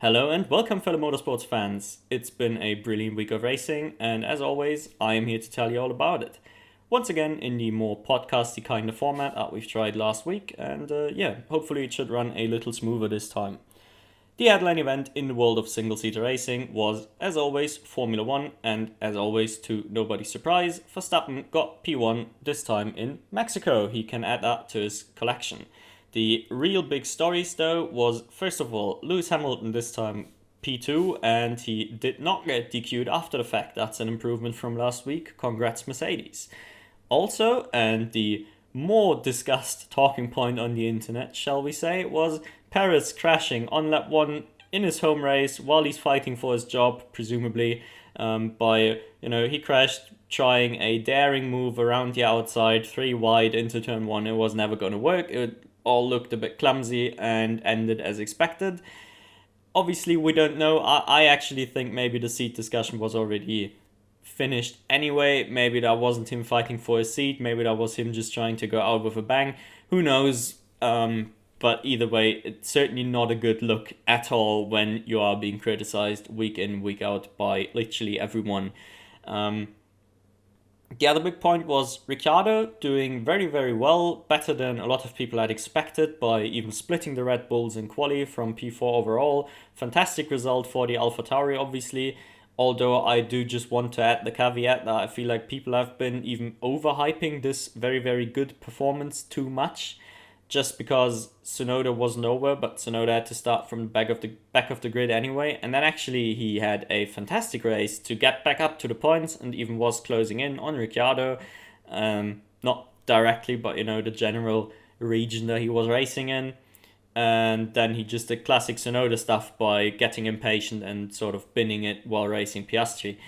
Hello and welcome, fellow motorsports fans. It's been a brilliant week of racing, and as always, I am here to tell you all about it. Once again, in the more podcasty kind of format that we've tried last week, and hopefully it should run a little smoother this time. The headline event in the world of single-seater racing was, as always, Formula 1, and as always, to nobody's surprise, Verstappen got P1 this time in Mexico. He can add that to his collection. The real big stories, though, was, first of all, Lewis Hamilton this time P2, and he did not get DQ'd after the fact. That's an improvement from last week. Congrats, Mercedes. Also, and the more discussed talking point on the internet, shall we say, was Perez crashing on lap 1 in his home race while he's fighting for his job, presumably, he crashed trying a daring move around the outside, 3 wide into turn 1. It was never going to work. It all looked a bit clumsy and ended as expected. Obviously, we don't know. I actually think maybe the seat discussion was already finished anyway. Maybe that wasn't him fighting for his seat. Maybe that was him just trying to go out with a bang. Who knows? But either way, it's certainly not a good look at all when you are being criticized week in, week out by literally everyone. The other big point was Ricciardo doing very, very well, better than a lot of people had expected by even splitting the Red Bulls in quali from P4 overall. Fantastic result for the AlphaTauri, obviously, although I do just want to add the caveat that I feel like people have been even overhyping this very, very good performance too much. Just because Tsunoda wasn't over, but Tsunoda had to start from the back of the grid anyway. And then actually he had a fantastic race to get back up to the points and even was closing in on Ricciardo. Not directly, but the general region that he was racing in. And then he just did classic Tsunoda stuff by getting impatient and sort of binning it while racing Piastri.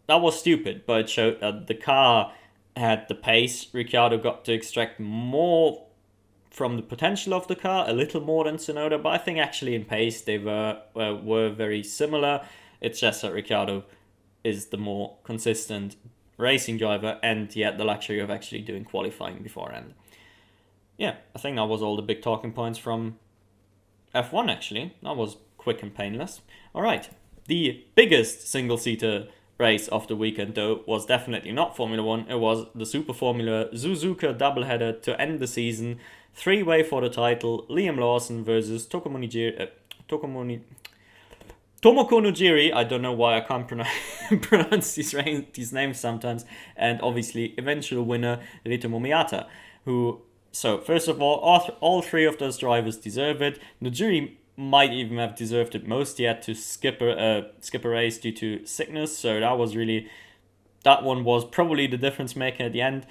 That was stupid, but it showed that the car had the pace. Ricciardo got to extract more from the potential of the car, a little more than Tsunoda, but I think actually in pace they were very similar. It's just that Ricciardo is the more consistent racing driver, and he had the luxury of actually doing qualifying beforehand. Yeah, I think that was all the big talking points from F1 actually. That was quick and painless. Alright, the biggest single-seater race of the weekend though was definitely not Formula 1, it was the SuperFormula Suzuka doubleheader to end the season. 3-way for the title, Liam Lawson versus Tomoko Nojiri. I don't know why I can't pronounce these names sometimes. And obviously, eventual winner, Ritomo Miyata. So first of all 3 of those drivers deserve it. Nojiri might even have deserved it most. He had to skip a race due to sickness. So that one was probably the difference maker at the end.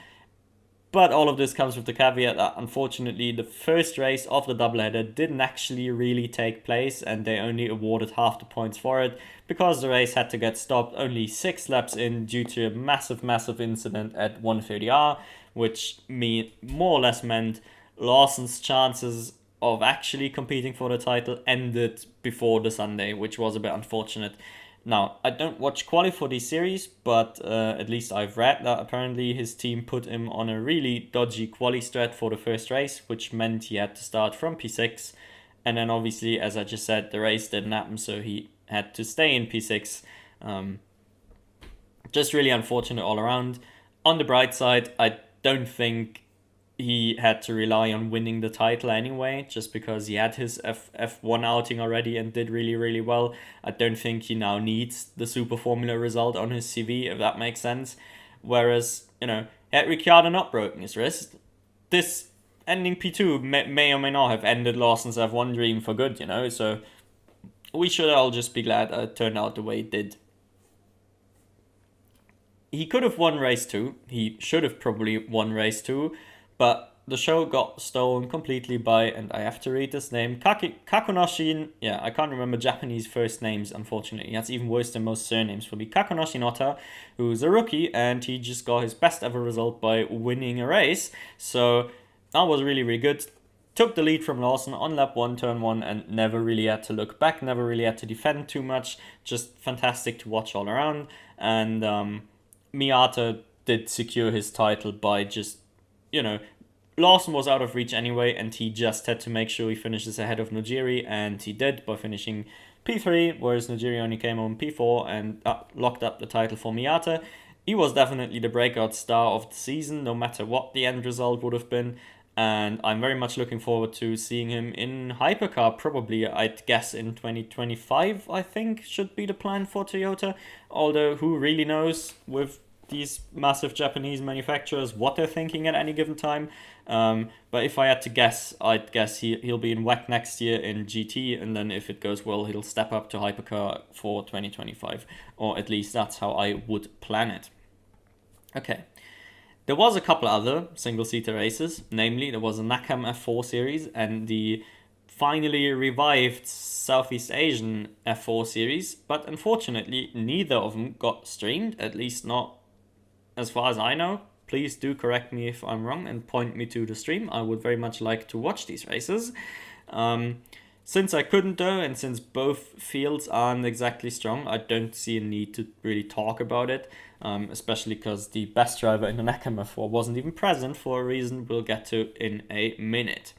But all of this comes with the caveat that unfortunately the first race of the doubleheader didn't actually really take place, and they only awarded half the points for it because the race had to get stopped only 6 laps in due to a massive incident at 130R, which more or less meant Lawson's chances of actually competing for the title ended before the Sunday, which was a bit unfortunate. Now, I don't watch quali for these series, but at least I've read that apparently his team put him on a really dodgy quali strat for the first race, which meant he had to start from P6. And then obviously, as I just said, the race didn't happen, so he had to stay in P6. Just really unfortunate all around. On the bright side, I don't think he had to rely on winning the title anyway, just because he had his F1 outing already and did really, really well. I don't think he now needs the SuperFormula result on his CV, if that makes sense. Whereas, had Ricciardo not broken his wrist, this ending P2 may or may not have ended Lawson's F1 dream for good, so we should all just be glad it turned out the way it did. He could have won race 2. He should have probably won race 2. But the show got stolen completely by, and I have to read this name, Kakunoshi. Yeah, I can't remember Japanese first names, unfortunately. That's even worse than most surnames for me. Kakunoshi Nota, who's a rookie, and he just got his best ever result by winning a race. So that was really, really good. Took the lead from Lawson on lap 1, turn 1, and never really had to look back, never really had to defend too much. Just fantastic to watch all around. And Miyata did secure his title by just, Lawson was out of reach anyway, and he just had to make sure he finishes ahead of Nojiri, and he did by finishing P3, whereas Nigeria only came on P4 and locked up the title for Miyata. He was definitely the breakout star of the season, no matter what the end result would have been. And I'm very much looking forward to seeing him in Hypercar, probably, I'd guess, in 2025, I think, should be the plan for Toyota. Although, who really knows with these massive Japanese manufacturers what they're thinking at any given time. But if I had to guess, I'd guess he'll be in WEC next year in GT, and then if it goes well, he'll step up to Hypercar for 2025. Or at least that's how I would plan it. Okay. There was a couple other single-seater races, namely there was a Nakam F4 series and the finally revived Southeast Asian F4 series, but unfortunately neither of them got streamed, at least not as far as I know. Please do correct me if I'm wrong and point me to the stream. I would very much like to watch these races. Since I couldn't though, and since both fields aren't exactly strong, I don't see a need to really talk about it, especially because the best driver in the Nakam F4 wasn't even present for a reason we'll get to in a minute.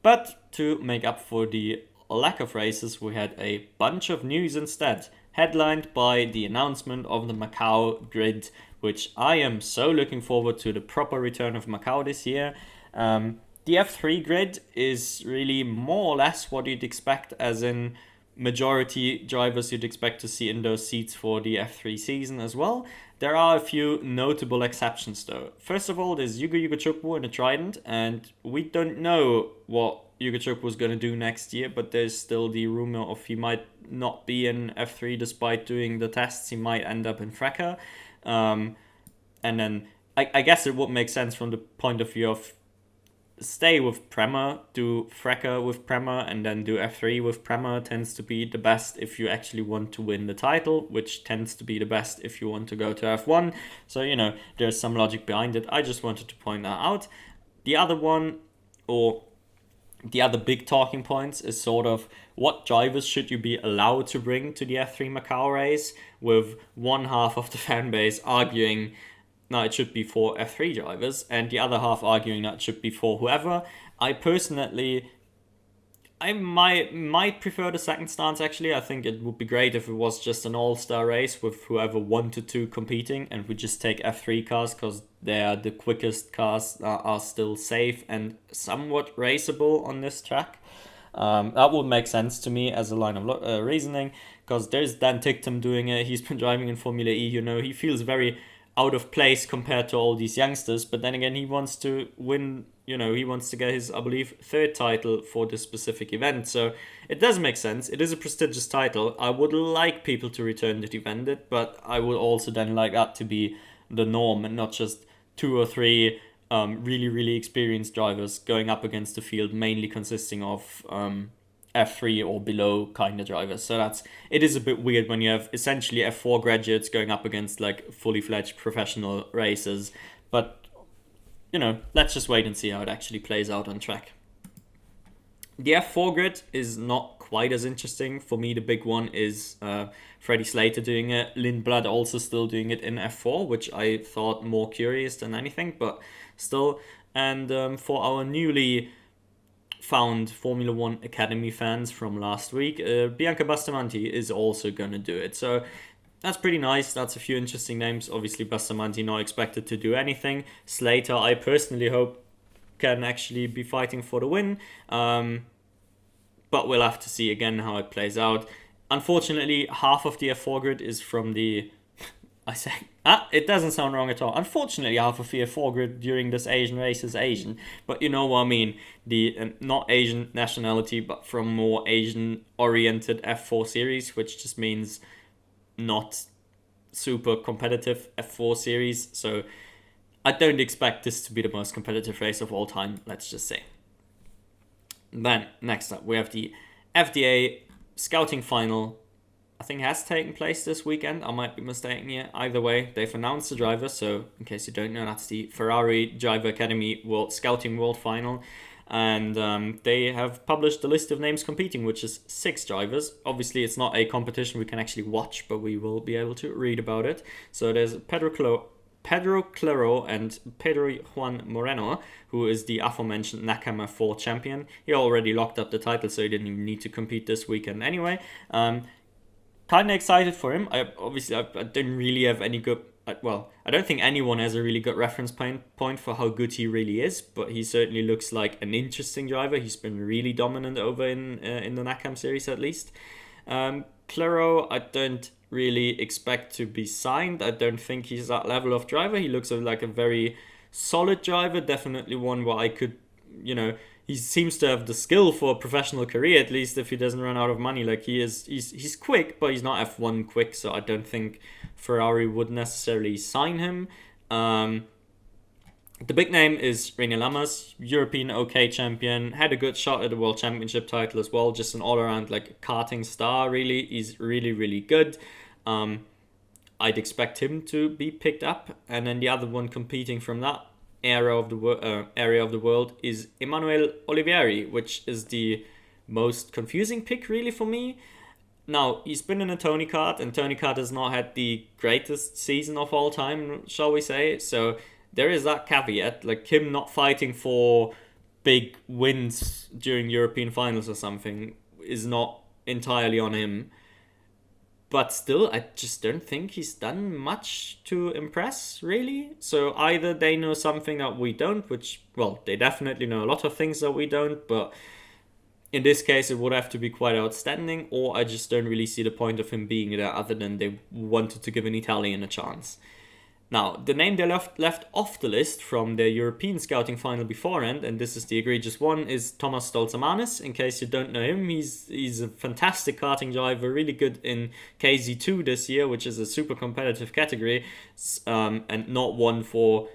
But to make up for the lack of races, we had a bunch of news instead, headlined by the announcement of the Macau grid, which I am so looking forward to the proper return of Macau this year. The F3 grid is really more or less what you'd expect, as in majority drivers you'd expect to see in those seats for the F3 season as well. There are a few notable exceptions though. First of all, there's Yugo Chukwu in the Trident, and we don't know what Yugo Chukwu was going to do next year, but there's still the rumor of he might not be in F3 despite doing the tests. He might end up in Freca. And then I guess it would make sense from the point of view of stay with Prema, do Freca with Prema, and then do F3 with Prema. Tends to be the best if you actually want to win the title, which tends to be the best if you want to go to F1. So, there's some logic behind it. I just wanted to point that out. The other one, or the other big talking points, is sort of what drivers should you be allowed to bring to the F3 Macau race, with one half of the fan base arguing no, it should be for F3 drivers, and the other half arguing that it should be for whoever. I personally, I might prefer the second stance actually. I think it would be great if it was just an all-star race with whoever wanted to competing, and we just take F3 cars because they are the quickest cars that are still safe and somewhat raceable on this track. That would make sense to me as a line of reasoning, because there's Dan Ticktum doing it. He's been driving in Formula E, he feels very out of place compared to all these youngsters, but then again he wants to win, he wants to get his, I believe, third title for this specific event, so it does make sense. It is a prestigious title. I would like people to return to defend it, but I would also then like that to be the norm and not just 2 or 3 really, really experienced drivers going up against the field mainly consisting of F3 or below kind of drivers. So it is a bit weird when you have essentially F4 graduates going up against like fully fledged professional racers. But let's just wait and see how it actually plays out on track. The F4 grid is not quite as interesting. For me, the big one is Freddie Slater doing it, Lindblad also still doing it in F4, which I thought more curious than anything, but still. And for our newly found Formula One Academy fans from last week, Bianca Bastamanti is also going to do it. So that's pretty nice. That's a few interesting names. Obviously, Bastamanti not expected to do anything. Slater, I personally hope, can actually be fighting for the win. But we'll have to see again how it plays out. Unfortunately, half of the F4 grid is from the... it doesn't sound wrong at all. Unfortunately, half of the F4 grid during this Asian race is Asian. But you know what I mean. The not Asian nationality, but from more Asian-oriented F4 series, which just means not super competitive F4 series. So I don't expect this to be the most competitive race of all time, let's just say. Then, next up, we have the FDA Scouting Final. I think has taken place this weekend. I might be mistaken here. Either way, they've announced the driver. So, in case you don't know, that's the Ferrari Driver Academy Scouting World Final. And they have published the list of names competing, which is 6 drivers. Obviously, it's not a competition we can actually watch, but we will be able to read about it. So, there's Pedro Pedro Claro and Pedro Juan Moreno, who is the aforementioned Nakama 4 champion. He already locked up the title, so he didn't even need to compete this weekend anyway. Kind of excited for him. I didn't really have any good... Well, I don't think anyone has a really good reference point for how good he really is, but he certainly looks like an interesting driver. He's been really dominant over in the Nakam series, at least. Claro, I don't really expect to be signed. I don't think he's that level of driver. He looks like a very solid driver, definitely one where I could, he seems to have the skill for a professional career, at least if he doesn't run out of money. Like he's quick, but he's not F1 quick, so I don't think Ferrari would necessarily sign him. The big name is René Lammers, European OK champion, had a good shot at the World Championship title as well, just an all-around karting star, really. He's really, really good. I'd expect him to be picked up. And then the other one competing from that area of the world is Emanuele Olivieri, which is the most confusing pick really for me. Now, he's been in a Tony Kart, and Tony Kart has not had the greatest season of all time, shall we say. So there is that caveat, him not fighting for big wins during European finals or something is not entirely on him. But still, I just don't think he's done much to impress, really. So either they know something that we don't, which, well, they definitely know a lot of things that we don't, but in this case, it would have to be quite outstanding, or I just don't really see the point of him being there other than they wanted to give an Italian a chance. Now, the name they left off the list from the European scouting final beforehand, and this is the egregious one, is Thomas Stolzamanis. In case you don't know him, he's a fantastic karting driver, really good in KZ2 this year, which is a super competitive category, and not one for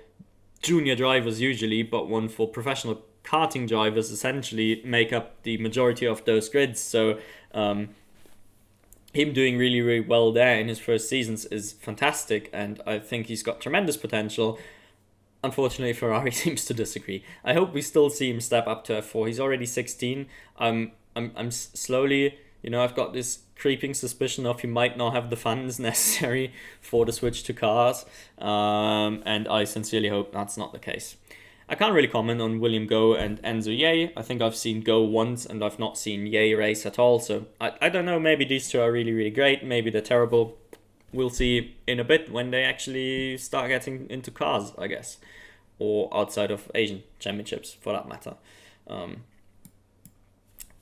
junior drivers usually, but one for professional karting drivers, essentially make up the majority of those grids. So him doing really, really well there in his first seasons is fantastic, and I think he's got tremendous potential. Unfortunately, Ferrari seems to disagree. I hope we still see him step up to F4. He's already 16. I'm slowly, I've got this creeping suspicion of he might not have the funds necessary for the switch to cars, and I sincerely hope that's not the case. I can't really comment on William Goh and Enzo Ye. I think I've seen Goh once and I've not seen Ye race at all. So I don't know, maybe these two are really, really great. Maybe they're terrible. We'll see in a bit when they actually start getting into cars, I guess. Or outside of Asian championships, for that matter.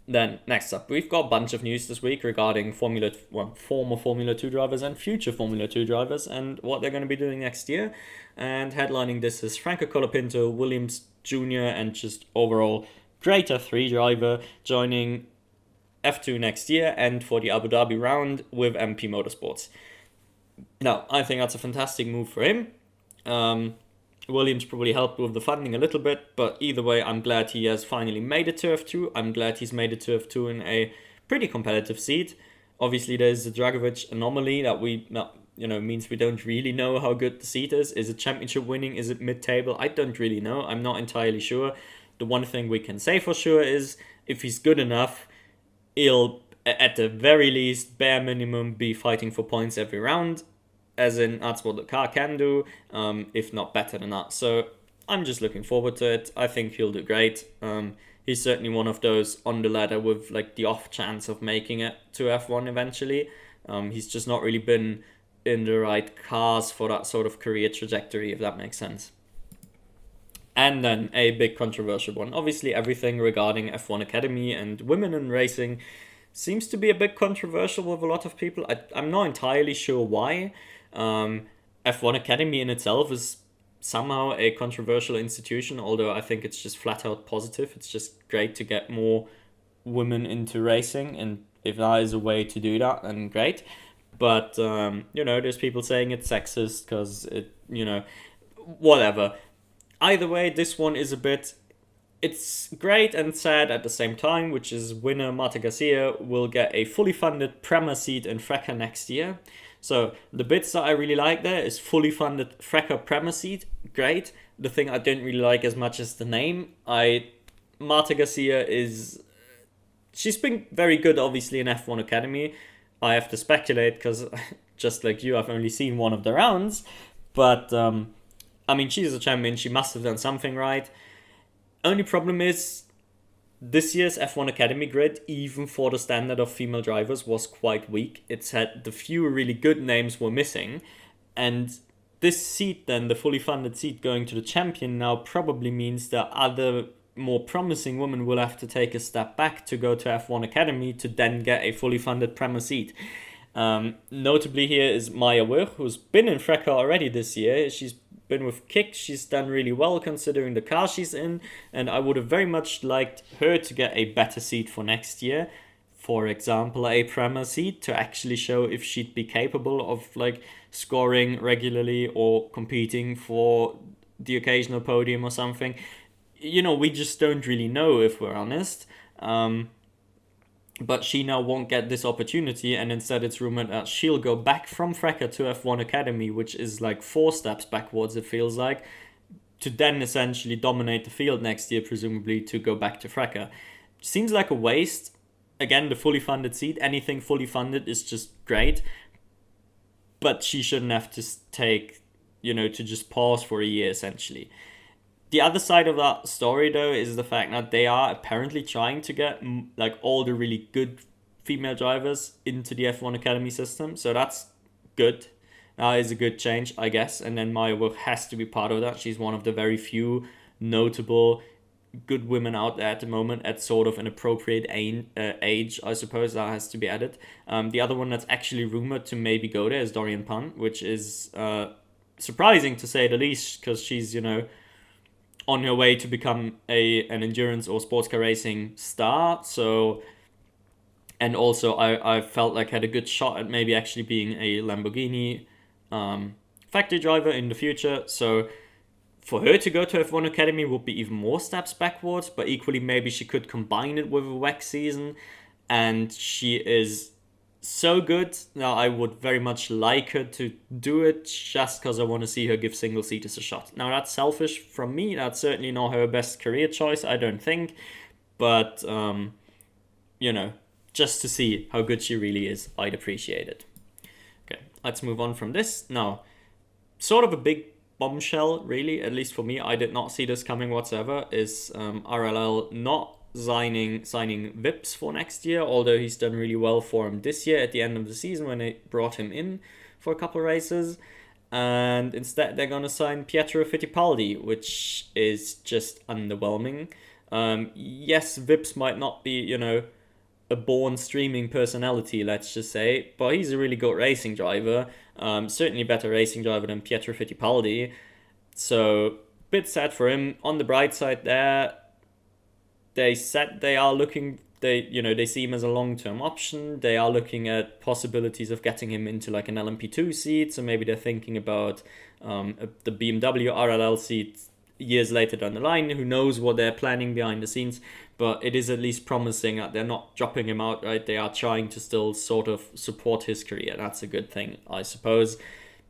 Then, next up, we've got a bunch of news this week regarding former Formula 2 drivers and future Formula 2 drivers and what they're going to be doing next year. And headlining this is Franco Colapinto, Williams Jr., and just overall great F3 driver, joining F2 next year and for the Abu Dhabi round with MP Motorsports. Now, I think that's a fantastic move for him. Williams probably helped with the funding a little bit, but either way, I'm glad he has finally made it to F2. I'm glad he's made it to F2 in a pretty competitive seat. Obviously, there's the Dragovic anomaly that means we don't really know how good the seat is. Is it championship winning? Is it mid-table? I don't really know. I'm not entirely sure. The one thing we can say for sure is if he's good enough, he'll, at the very least, bare minimum, be fighting for points every round. As in, that's what the car can do, if not better than that. So I'm just looking forward to it. I think he'll do great. He's certainly one of those on the ladder with the off chance of making it to F1 eventually. He's just not really been in the right cars for that sort of career trajectory, if that makes sense. And then a big controversial one. Obviously, everything regarding F1 Academy and women in racing seems to be a bit controversial with a lot of people. I'm not entirely sure why. F1 Academy in itself is somehow a controversial institution, although I think it's just flat out positive. It's just great to get more women into racing, and if that is a way to do that, then great. But, there's people saying it's sexist because whatever. Either way, this one is it's great and sad at the same time, which is winner Marta Garcia will get a fully funded Prema seat in FRECA next year. So the bits that I really like there is fully funded FRECA Prema seat, great. The thing I don't really like as much as the name. Marta Garcia she's been very good obviously in F1 Academy. I have to speculate because just like you, I've only seen one of the rounds. But I mean, she's a champion. She must have done something right. Only problem is this year's F1 Academy grid, even for the standard of female drivers, was quite weak. It said the few really good names were missing. And this seat, then, the fully funded seat going to the champion, now probably means that other more promising women will have to take a step back to go to F1 Academy to then get a fully funded Premier seat. Notably here is Maya Wirch, who's been in FRECA already this year. She's been with Kick. She's done really well considering the car she's in, and I would have very much liked her to get a better seat for next year. For example, a Premier seat to actually show if she'd be capable of like scoring regularly or competing for the occasional podium or something. You know, we just don't really know, if we're honest. But she now won't get this opportunity, and instead it's rumored that she'll go back from FRECA to F1 Academy, which is like 4 steps backwards, it feels like, to then essentially dominate the field next year, presumably to go back to FRECA. Seems like a waste. Again, the fully funded seat, anything fully funded is just great, but she shouldn't have to take, to just pause for a year, essentially. The other side of that story, though, is the fact that they are apparently trying to get like all the really good female drivers into the F1 Academy system. So that's good. That is a good change, I guess. And then Maya Wirch has to be part of that. She's one of the very few notable good women out there at the moment at sort of an appropriate age, I suppose, that has to be added. The other one that's actually rumored to maybe go there is Dorian Pan, which is surprising to say the least, because she's, on her way to become an endurance or sports car racing star. So, and also I felt like had a good shot at maybe actually being a Lamborghini factory driver in the future. So for her to go to F1 Academy would be even more steps backwards, but equally maybe she could combine it with a WEC season. And she is so good. Now, I would very much like her to do it just because I want to see her give single seaters a shot. Now, that's selfish from me. That's certainly not her best career choice, I don't think. But, just to see how good she really is, I'd appreciate it. Okay, let's move on from this. Now, sort of a big bombshell, really, at least for me, I did not see this coming whatsoever, is RLL not signing Vips for next year, although he's done really well for him this year at the end of the season when they brought him in for a couple of races. And instead they're going to sign Pietro Fittipaldi, which is just underwhelming. Yes, Vips might not be, a born streaming personality, let's just say, but he's a really good racing driver. Certainly better racing driver than Pietro Fittipaldi. So, bit sad for him. On the bright side there, they said they are looking, they see him as a long-term option. They are looking at possibilities of getting him into like an LMP2 seat. So maybe they're thinking about the BMW RLL seat years later down the line. Who knows what they're planning behind the scenes. But it is at least promising that they're not dropping him out, right? They are trying to still sort of support his career. That's a good thing, I suppose.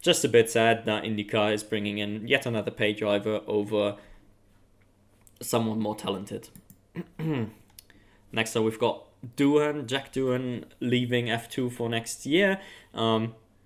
Just a bit sad that IndyCar is bringing in yet another pay driver over someone more talented. Next up, we've got Jack Doohan leaving F2 for next year.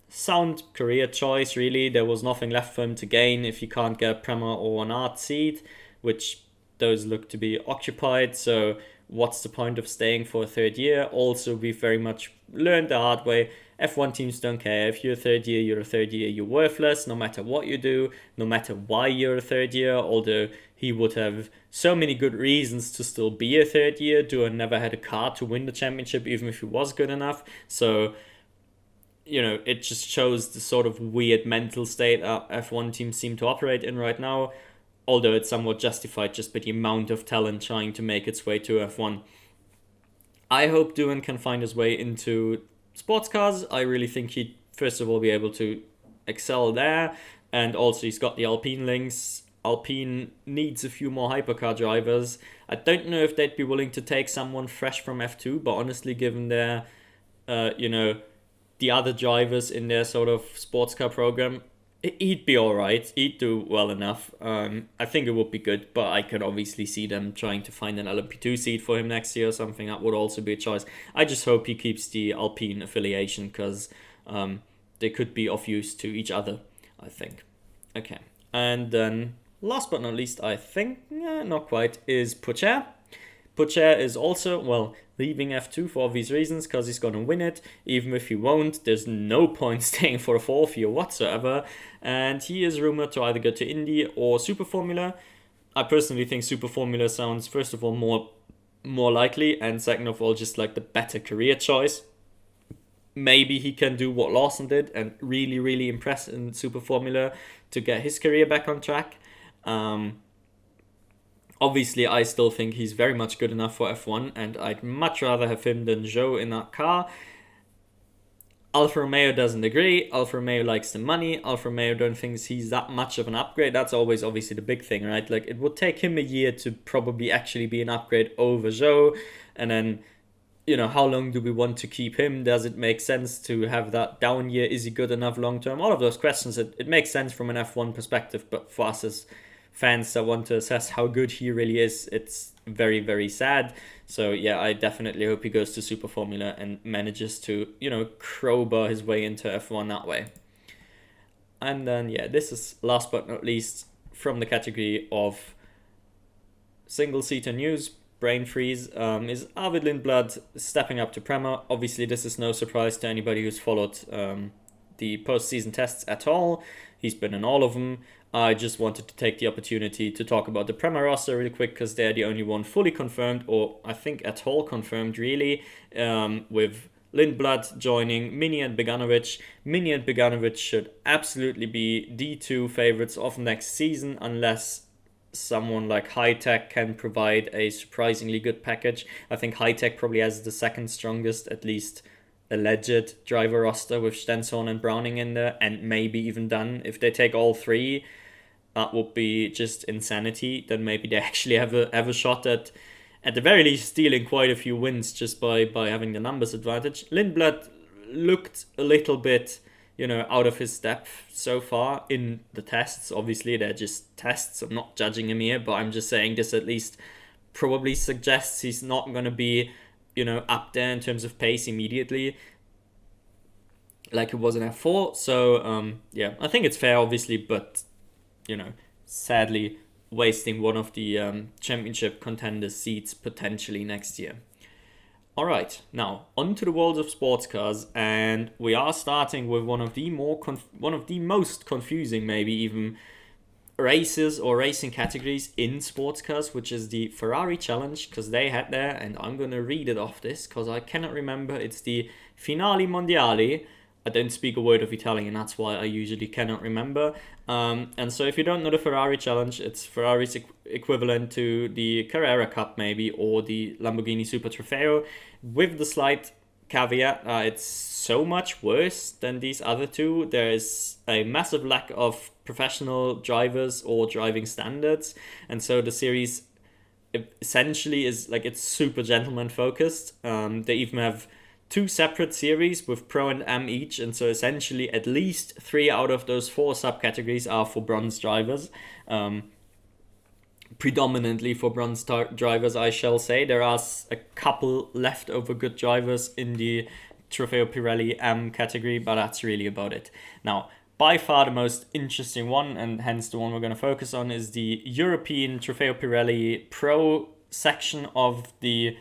Sound career choice, really. There was nothing left for him to gain if he can't get a Prema or an art seat, which those look to be occupied. So what's the point of staying for a third year? Also, we've very much learned the hard way. F1 teams don't care. If you're a third year, you're a third year. You're worthless, no matter what you do, no matter why you're a third year, although he would have so many good reasons to still be a third year. Doohan never had a car to win the championship, even if he was good enough. So, it just shows the sort of weird mental state that F1 teams seem to operate in right now, although it's somewhat justified just by the amount of talent trying to make its way to F1. I hope Doohan can find his way into sports cars. I really think he'd, first of all, be able to excel there, and also he's got the Alpine links. Alpine needs a few more hypercar drivers. I don't know if they'd be willing to take someone fresh from F2, but honestly, given their, the other drivers in their sort of sports car program, he'd be alright. He'd do well enough. I think it would be good, but I could obviously see them trying to find an LMP2 seat for him next year or something. That would also be a choice. I just hope he keeps the Alpine affiliation, because they could be of use to each other, I think. Okay. And then last but not least, I think, not quite, is Porsche. Porsche is also, well, leaving F2 for obvious reasons, because he's going to win it. Even if he won't, there's no point staying for a fourth year whatsoever. And he is rumored to either go to Indy or SuperFormula. I personally think SuperFormula sounds, first of all, more likely, and second of all, just like the better career choice. Maybe he can do what Lawson did and really, really impress in SuperFormula to get his career back on track. Obviously, I still think he's very much good enough for F1, and I'd much rather have him than Zhou in that car. Alfa Romeo doesn't agree. Alfa Romeo likes the money. Alfa Romeo don't think he's that much of an upgrade. That's always obviously the big thing, right? Like, it would take him a year to probably actually be an upgrade over Zhou, and then, how long do we want to keep him? Does it make sense to have that down year? Is he good enough long term? All of those questions, it makes sense from an F1 perspective, but for us as fans that want to assess how good he really is, it's very, very sad. So yeah, I definitely hope he goes to SuperFormula and manages to, crowbar his way into F1 that way. And then, yeah, this is last but not least from the category of single-seater news, brain freeze, is Arvid Lindblad stepping up to Prema. Obviously, this is no surprise to anybody who's followed the post-season tests at all. He's been in all of them. I just wanted to take the opportunity to talk about the Prema roster really quick, because they're the only one fully confirmed, or I think at all confirmed really, with Lindblad joining Mini and Beganovic. Mini and Beganovic should absolutely be D2 favorites of next season, unless someone like High Tech can provide a surprisingly good package. I think High Tech probably has the second strongest, at least alleged, driver roster, with Stenson and Browning in there, and maybe even Dunn. If they take all three, that would be just insanity. Then maybe they actually have a shot at the very least stealing quite a few wins just by having the numbers advantage. Lindblad looked a little bit, out of his depth so far in the tests. Obviously, they're just tests. I'm not judging him here, but I'm just saying this at least probably suggests he's not going to be, up there in terms of pace immediately, like it was in F4. So, yeah, I think it's fair, obviously, but, sadly wasting one of the championship contender seats potentially next year. All right, now on to the world of sports cars, and we are starting with one of the most confusing, maybe even, races or racing categories in sports cars, which is the Ferrari Challenge, because they had there, and I'm going to read it off this because I cannot remember. It's the Finali Mondiali. I don't speak a word of Italian, that's why I usually cannot remember. And so if you don't know the Ferrari Challenge, it's Ferrari's equivalent to the Carrera Cup maybe, or the Lamborghini Super Trofeo, with the slight caveat, it's so much worse than these other two. There is a massive lack of professional drivers or driving standards, and so the series essentially is like, it's super gentleman focused. They even have two separate series with Pro and M each, and so essentially at least 3 out of those 4 subcategories are for bronze drivers. Predominantly for bronze drivers, I shall say. There are a couple leftover good drivers in the Trofeo Pirelli M category, but that's really about it. Now, by far the most interesting one, and hence the one we're going to focus on, is the European Trofeo Pirelli Pro section of the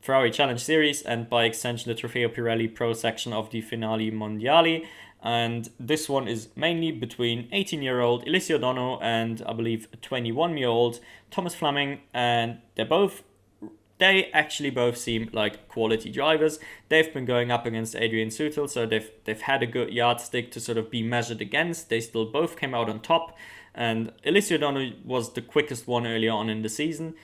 Ferrari Challenge Series, and by extension the Trofeo Pirelli Pro section of the Finali Mondiali. And this one is mainly between 18-year-old Eliseo Dono and, I believe, 21-year-old Thomas Fleming, and they actually both seem like quality drivers. They've been going up against Adrian Sutil, so they've had a good yardstick to sort of be measured against. They still both came out on top, and Eliseo Dono was the quickest one earlier on in the season.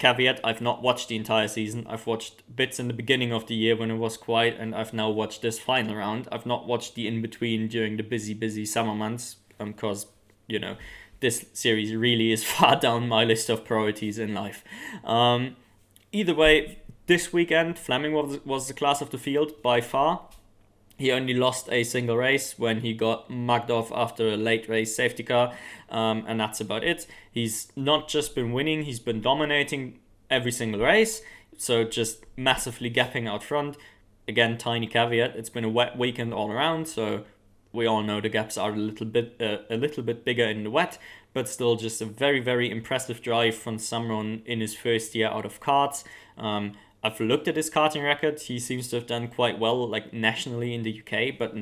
Caveat, I've not watched the entire season. I've watched bits in the beginning of the year when it was quiet, and I've now watched this final round. I've not watched the in-between during the busy summer months, because, this series really is far down my list of priorities in life. Either way, this weekend, Fleming was the class of the field by far. He only lost a single race when he got mugged off after a late race safety car, and that's about it. He's not just been winning, he's been dominating every single race, so just massively gapping out front. Again, tiny caveat, it's been a wet weekend all around, so we all know the gaps are a little bit bigger in the wet, but still just a very, very impressive drive from someone in his first year out of karts. I've looked at his karting record. He seems to have done quite well, like nationally in the UK, but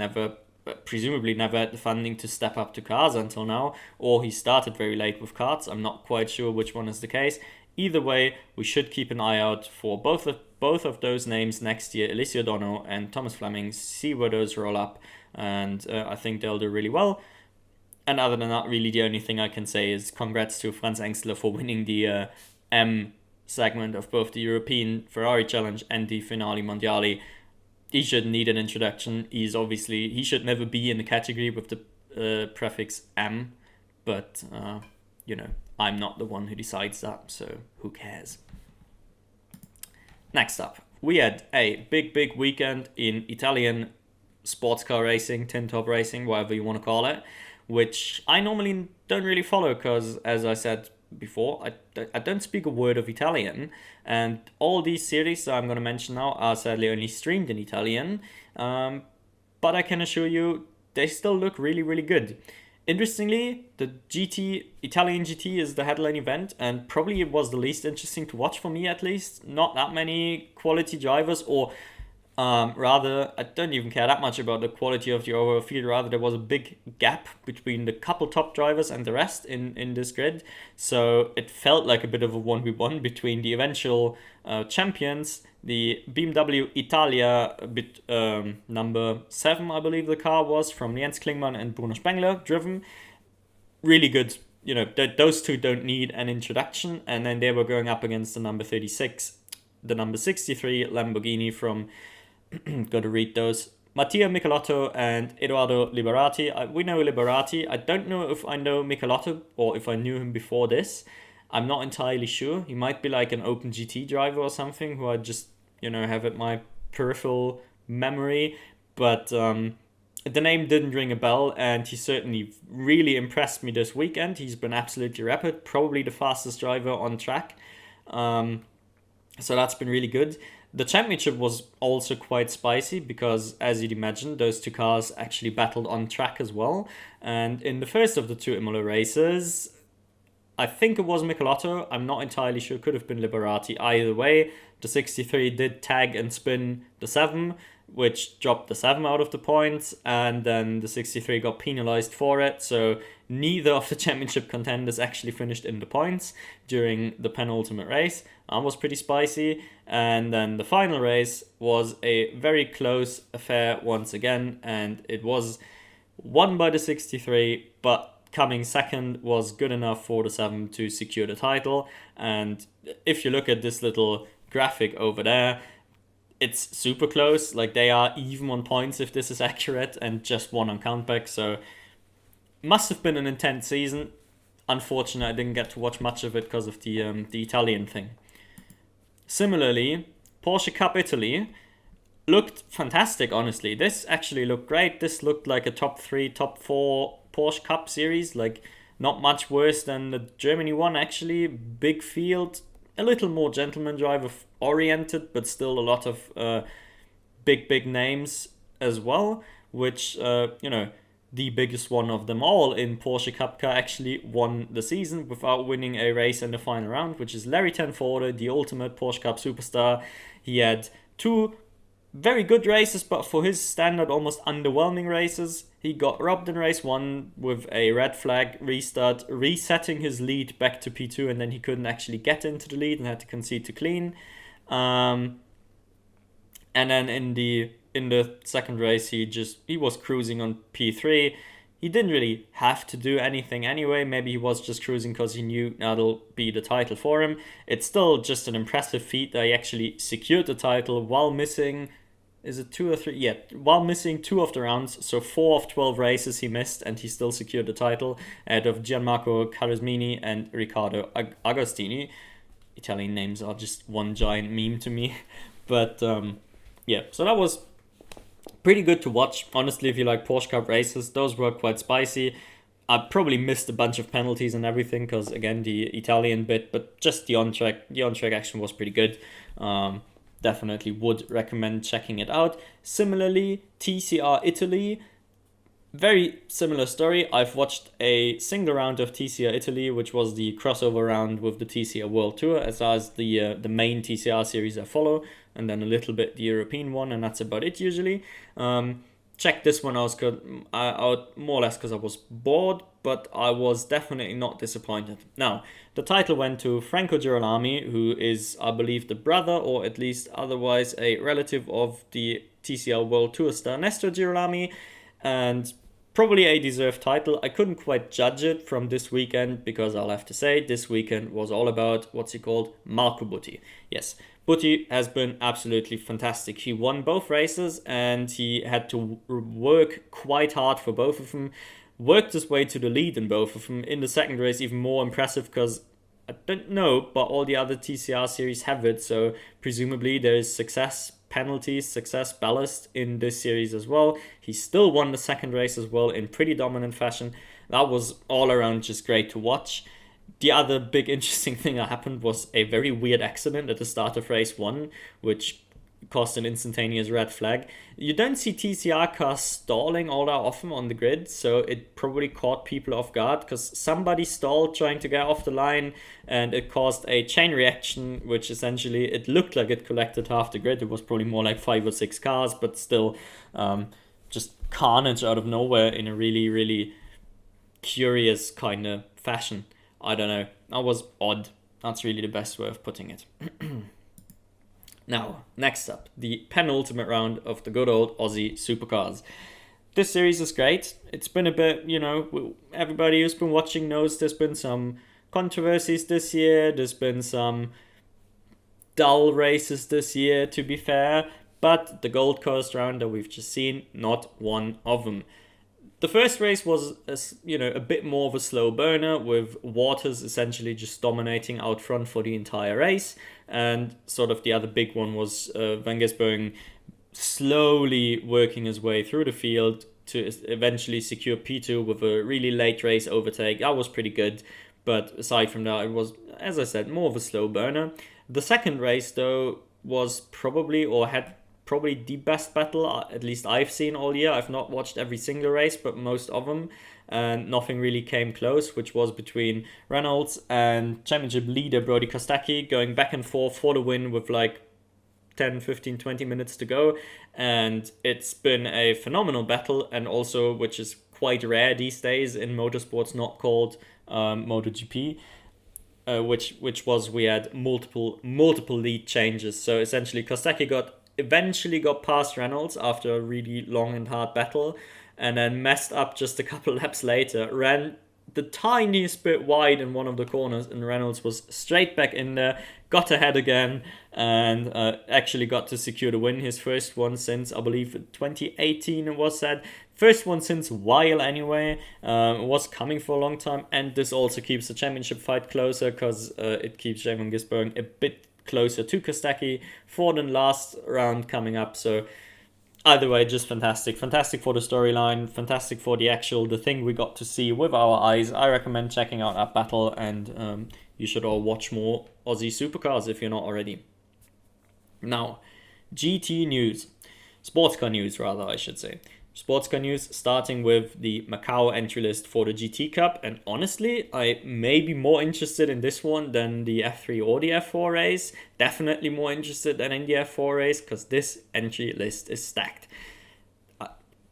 presumably never had the funding to step up to cars until now, or he started very late with karts. I'm not quite sure which one is the case. Either way, we should keep an eye out for both of those names next year, Alessio Dono and Thomas Fleming, see where those roll up, and I think they'll do really well. And other than that, really the only thing I can say is congrats to Franz Engstler for winning the M segment of both the European Ferrari Challenge and the Finale Mondiale. He shouldn't need an introduction. He should never be in the category with the prefix M, but I'm not the one who decides that, so who cares? Next up, we had a big weekend in Italian sports car racing, tin top racing, whatever you want to call it, which I normally don't really follow because, as I said before, I don't speak a word of Italian, and all these series that I'm going to mention now are sadly only streamed in Italian, but I can assure you they still look really, really good. Interestingly, the Italian GT is the headline event, and probably it was the least interesting to watch for me, at least. Not that many quality drivers, or rather, I don't even care that much about the quality of the overall field. Rather, there was a big gap between the couple top drivers and the rest in this grid. So it felt like a bit of a 1v1 between the eventual champions, the BMW Italia number 7, I believe the car was, from Jens Klingmann and Bruno Spengler, driven. Really good. Those two don't need an introduction. And then they were going up against the number 36, the number 63 Lamborghini from... Got to read those. Mattia Michelotto and Edoardo Liberati. We know Liberati. I don't know if I know Michelotto or if I knew him before this. I'm not entirely sure. He might be like an Open GT driver or something who I just, have at my peripheral memory. But the name didn't ring a bell, and he certainly really impressed me this weekend. He's been absolutely rapid, probably the fastest driver on track. So that's been really good. The championship was also quite spicy because, as you'd imagine, those two cars actually battled on track as well. And in the first of the two Imola races, I think it was Michelotto. I'm not entirely sure. Could have been Liberati. Either way, the 63 did tag and spin the 7, which dropped the 7 out of the points. And then the 63 got penalized for it. So neither of the championship contenders actually finished in the points during the penultimate race. That was pretty spicy. And then the final race was a very close affair once again. And it was won by the 63, but coming second was good enough for the 7 to secure the title. And if you look at this little graphic over there, it's super close. Like, they are even on points if this is accurate, and just one on countback. So must have been an intense season. Unfortunately, I didn't get to watch much of it because of the Italian thing. Similarly, Porsche Cup Italy looked fantastic, honestly. This actually looked great. This looked like a top 3, top 4 Porsche Cup series. Like, not much worse than the Germany one, actually. Big field, a little more gentleman driver oriented, but still a lot of big names as well, which, the biggest one of them all in Porsche Cup Car actually won the season without winning a race in the final round, which is Larry Tenforde, the ultimate Porsche Cup superstar. He had 2 very good races, but for his standard, almost underwhelming races. He got robbed in race 1 with a red flag restart, resetting his lead back to P2, and then he couldn't actually get into the lead and had to concede to clean. And then in the second race, he was cruising on P3. He didn't really have to do anything anyway. Maybe he was just cruising because he knew that'll be the title for him. It's still just an impressive feat that he actually secured the title while missing... Is it 2 or 3? Yeah, while missing 2 of the rounds. So 4 of 12 races he missed, and he still secured the title ahead of Gianmarco Carismini and Riccardo Agostini. Italian names are just one giant meme to me. But yeah, so that was pretty good to watch. Honestly, if you like Porsche Cup races, those were quite spicy. I probably missed a bunch of penalties and everything because, again, the Italian bit, but just the on-track action was pretty good. Definitely would recommend checking it out. Similarly, TCR Italy, Very similar story. I've watched a single round of TCR Italy, which was the crossover round with the TCR World Tour, as well as the main TCR series I follow, and then a little bit the European one, and that's about it usually. Checked this one out more or less because I was bored, but I was definitely not disappointed. Now, the title went to Franco Girolami, who is, I believe, the brother, or at least otherwise a relative of the TCR World Tour star Nestor Girolami, and probably a deserved title. I couldn't quite judge it from this weekend because I'll have to say this weekend was all about what's he called, Marco Butti. Yes, Butti has been absolutely fantastic. He won both races and he had to work quite hard for both of them. Worked his way to the lead in both of them. In the second race, even more impressive because I don't know, but all the other TCR series have it. So presumably there is success penalties, success ballast in this series as well. He still won the second race as well in pretty dominant fashion. That was all around just great to watch. The other big interesting thing that happened was a very weird accident at the start of race 1, which caused an instantaneous red flag. You don't see TCR cars stalling all that often on the grid, so it probably caught people off guard because somebody stalled trying to get off the line, and it caused a chain reaction, which essentially it looked like it collected half the grid. It was probably more like 5 or 6 cars, but still just carnage out of nowhere in a really, really curious kind of fashion. I don't know. That was odd. That's really the best way of putting it. Now, next up, the penultimate round of the good old Aussie Supercars. This series is great. It's been a bit, everybody who's been watching knows there's been some controversies this year. There's been some dull races this year, to be fair. But the Gold Coast round that we've just seen, not one of them. The first race was, a bit more of a slow burner, with Waters essentially just dominating out front for the entire race. And sort of the other big one was Van Gisbergen slowly working his way through the field to eventually secure P2 with a really late race overtake. That was pretty good. But aside from that, it was, as I said, more of a slow burner. The second race, though, was probably the best battle, at least I've seen all year. I've not watched every single race, but most of them, and nothing really came close, which was between Reynolds and championship leader Brody Kostecki going back and forth for the win with like 10, 15, 20 minutes to go. And it's been a phenomenal battle, and also, which is quite rare these days in motorsports, not called MotoGP. Which was we had multiple lead changes. So essentially Kostecki eventually got past Reynolds after a really long and hard battle, and then messed up just a couple laps later, ran the tiniest bit wide in one of the corners, and Reynolds was straight back in there, got ahead again, and actually got to secure the win. His first one since, I believe, 2018 it was said. First one since a while anyway. It was coming for a long time, and this also keeps the championship fight closer because it keeps Van Gisbergen a bit closer to Kostecki for the last round coming up. So either way, just fantastic for the storyline, fantastic for the thing we got to see with our eyes. I recommend checking out that battle, and you should all watch more Aussie Supercars if you're not already. Now, GT news, sports car news rather, I should say. Sports car news, starting with the Macau entry list for the GT Cup. And honestly, I may be more interested in this one than the F3 or the F4 race. Definitely more interested than in the F4 race because this entry list is stacked.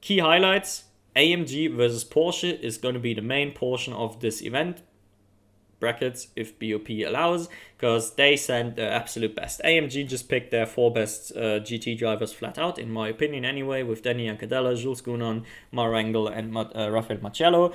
Key highlights, AMG versus Porsche is going to be the main portion of this event. Brackets if BOP allows, because they sent their absolute best. AMG just picked their 4 best GT drivers flat out, in my opinion anyway, with Danny Ancadella, Jules Gounon, Marengel, and Rafael Marciello.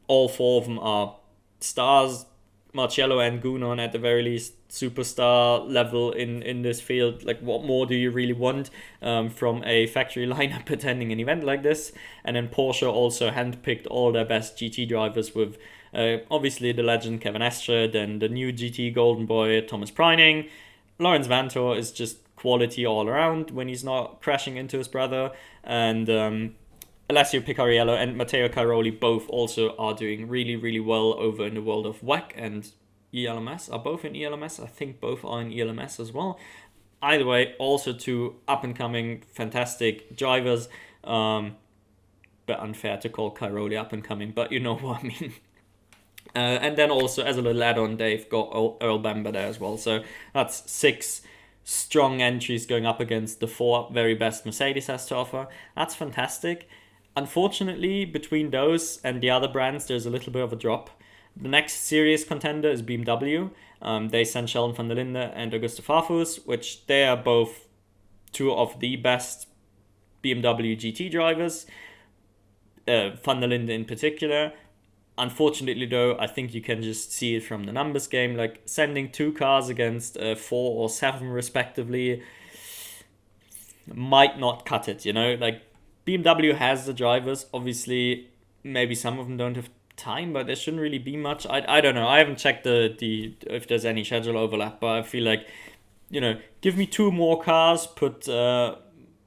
All 4 of them are stars. Marciello and Gounon at the very least superstar level in this field. Like, what more do you really want from a factory lineup attending an event like this? And then Porsche also handpicked all their best GT drivers with obviously the legend Kevin Estre, then the new GT golden boy Thomas Preining. Lawrence Vanthoor is just quality all around when he's not crashing into his brother, and Alessio Picariello and Matteo Caroli both also are doing really, really well over in the world of WEC and ELMS. Are both in ELMS? I think both are in ELMS as well. Either way, also 2 up-and-coming fantastic drivers. bit unfair to call Cairoli up and coming, but you know what I mean. And then also, as a little add-on, they've got Earl Bamber there as well. So that's 6 strong entries going up against the 4 very best Mercedes has to offer. That's fantastic. Unfortunately, between those and the other brands, there's a little bit of a drop. The next serious contender is BMW. They sent Sheldon van der Linde and Augusto Farfus, which they are both 2 of the best BMW GT drivers. Van der Linde in particular. Unfortunately, though, I think you can just see it from the numbers game. Like, sending 2 cars against 4 or 7 respectively might not cut it, you know? Like, BMW has the drivers. Obviously, maybe some of them don't have time, but there shouldn't really be much. I don't know. I haven't checked the if there's any schedule overlap, but I feel like, you know, give me 2 more cars, put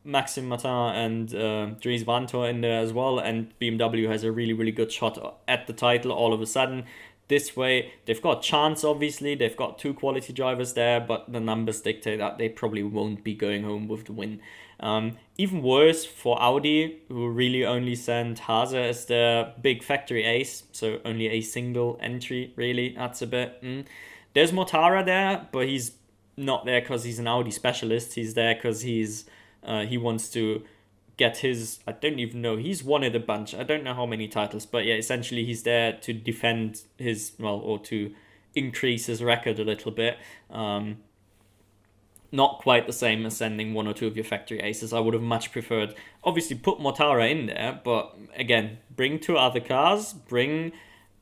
Maxime Martin and Dries Vanthoor in there as well, and BMW has a really, really good shot at the title all of a sudden. This way, they've got a chance, obviously. They've got 2 quality drivers there, but the numbers dictate that they probably won't be going home with the win. Even worse for Audi, who really only sent Haase as their big factory ace, so only a single entry, really. That's a bit... There's Mortara there, but he's not there because he's an Audi specialist. He's there because he wants to get his... I don't even know. He's won it a bunch. I don't know how many titles, but yeah, essentially he's there to defend his... Well, or to increase his record a little bit. Not quite the same as sending 1 or 2 of your factory aces. I would have much preferred, obviously, put Mortara in there, but again, bring 2 other cars, bring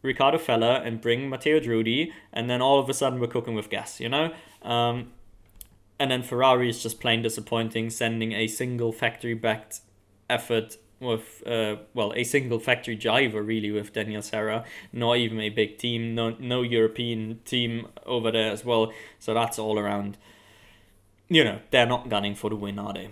Riccardo Feller and bring Matteo Drudi, and then all of a sudden we're cooking with gas, you know? And then Ferrari is just plain disappointing, sending a single factory-backed effort with, a single factory driver, really, with Daniel Serra. Not even a big team, no European team over there as well. So that's all around... You know, they're not gunning for the win, are they?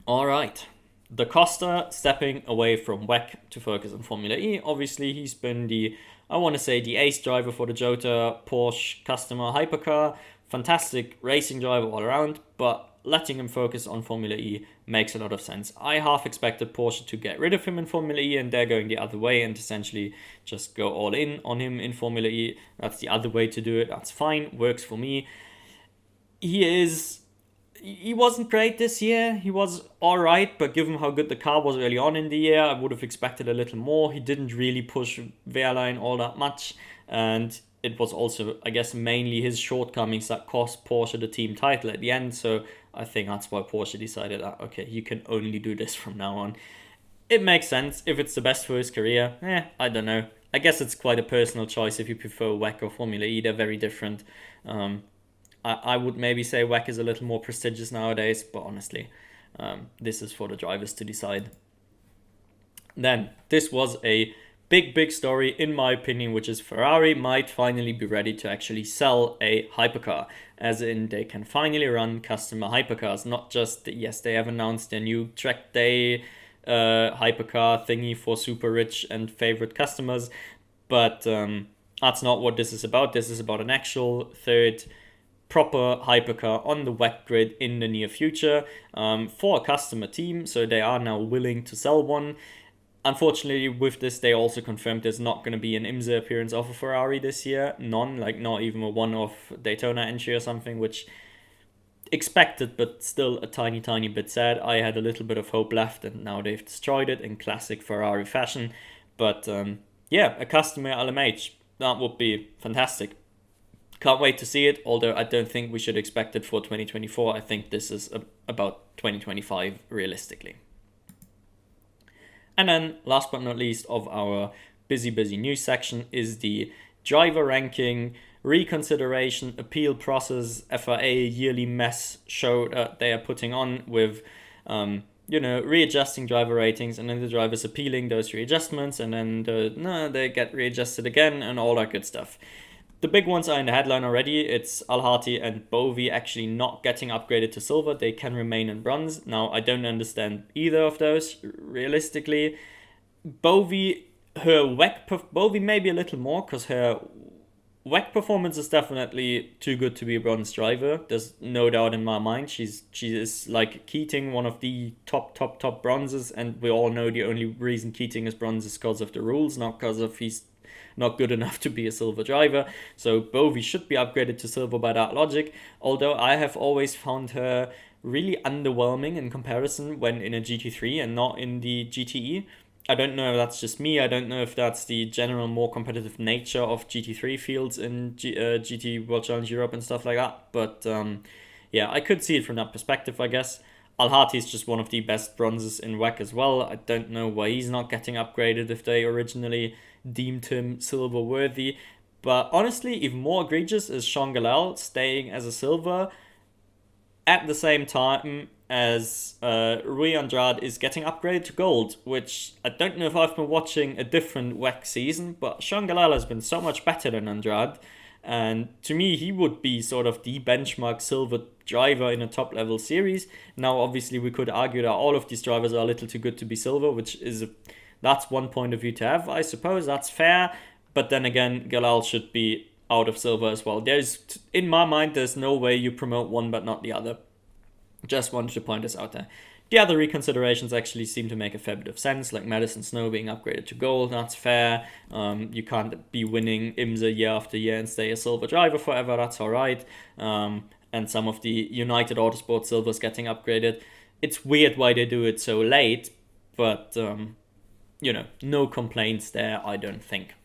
All right. Da Costa stepping away from WEC to focus on Formula E. Obviously, he's been the ace driver for the Jota Porsche customer hypercar. Fantastic racing driver all around, but letting him focus on Formula E makes a lot of sense. I half expected Porsche to get rid of him in Formula E, and they're going the other way and essentially just go all in on him in Formula E. That's the other way to do it. That's fine. Works for me. He wasn't great this year. He was alright, but given how good the car was early on in the year, I would have expected a little more. He didn't really push Wehrlein all that much, and it was also, I guess, mainly his shortcomings that cost Porsche the team title at the end, so I think that's why Porsche decided that, okay, you can only do this from now on. It makes sense. If it's the best for his career, I don't know. I guess it's quite a personal choice if you prefer WEC or Formula E. They're very different. I would maybe say WEC is a little more prestigious nowadays, but honestly, this is for the drivers to decide. Then, this was a big story, in my opinion, which is Ferrari might finally be ready to actually sell a hypercar. As in, they can finally run customer hypercars. Not just, yes, they have announced their new track day hypercar thingy for super rich and favorite customers, but that's not what this is about. This is about an actual third proper hypercar on the WEC grid in the near future for a customer team, so they are now willing to sell one. Unfortunately, with this, they also confirmed there's not going to be an IMSA appearance of a Ferrari this year. None, like not even a one-off Daytona entry or something, which expected, but still a tiny bit sad. I had a little bit of hope left, and now they've destroyed it in classic Ferrari fashion. But a customer LMH, that would be fantastic. Can't wait to see it, although I don't think we should expect it for 2024. I think this is about 2025 realistically. And then, last but not least of our busy news section is the driver ranking reconsideration appeal process FIA yearly mess show that they are putting on with readjusting driver ratings, and then the drivers appealing those readjustments, and then they get readjusted again and all that good stuff. The big ones are in the headline already. It's Al-Hati and Bovey actually not getting upgraded to silver. They can remain in bronze. Now, I don't understand either of those, realistically. Bovey maybe a little more, because her WEC performance is definitely too good to be a bronze driver. There's no doubt in my mind. She is like Keating, one of the top bronzes, and we all know the only reason Keating is bronze is because of the rules, not because of he's not good enough to be a silver driver. So Bovey should be upgraded to silver by that logic. Although I have always found her really underwhelming in comparison when in a GT3 and not in the GTE. I don't know if that's just me. I don't know if that's the general more competitive nature of GT3 fields in GT World Challenge Europe and stuff like that. But yeah, I could see it from that perspective, I guess. Al-Hati is just one of the best bronzes in WEC as well. I don't know why he's not getting upgraded if they originally deemed him silver worthy. But honestly, even more egregious is Sean Galal staying as a silver at the same time as Rui Andrade is getting upgraded to gold, which I don't know if I've been watching a different WEC season, but Sean Galal has been so much better than Andrade. And to me, he would be sort of the benchmark silver driver in a top level series. Now, obviously, we could argue that all of these drivers are a little too good to be silver, that's one point of view to have, I suppose. That's fair. But then again, Galal should be out of silver as well. In my mind, there's no way you promote one but not the other. Just wanted to point this out there. The other reconsiderations actually seem to make a fair bit of sense, like Madison Snow being upgraded to gold. That's fair. You can't be winning IMSA year after year and stay a silver driver forever. That's all right. And some of the United Autosport silvers getting upgraded. It's weird why they do it so late, but no complaints there, I don't think.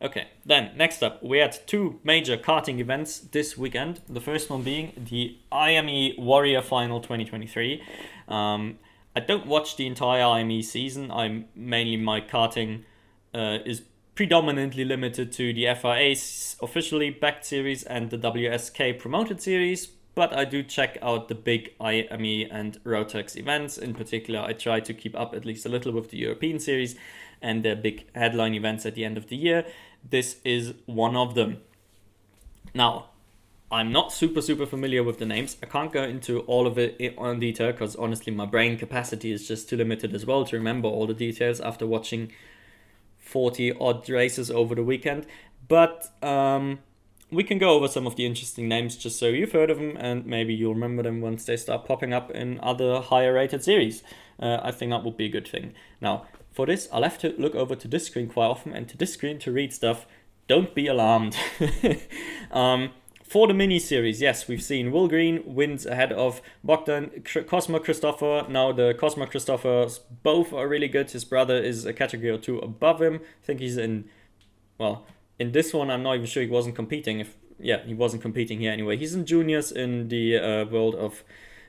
Okay, then next up, we had two major karting events this weekend. The first one being the IME Warrior Final 2023. I don't watch the entire IME season. My karting is predominantly limited to the FIA's officially backed series and the WSK promoted series, but I do check out the big IME and Rotax events. In particular, I try to keep up at least a little with the European series and their big headline events at the end of the year. This is one of them. Now, I'm not super familiar with the names. I can't go into all of it in detail because honestly my brain capacity is just too limited as well to remember all the details after watching 40 odd races over the weekend. But we can go over some of the interesting names just so you've heard of them and maybe you'll remember them once they start popping up in other higher rated series. I think that would be a good thing. Now, for this, I'll have to look over to this screen quite often and to this screen to read stuff. Don't be alarmed. For the mini-series, yes, we've seen Will Green wins ahead of Bogdan Cosmo Christopher. Now, the Cosmo Christophers both are really good. His brother is a category or two above him. I think he's in this one, I'm not even sure he wasn't competing. He wasn't competing here anyway. He's in juniors in the world of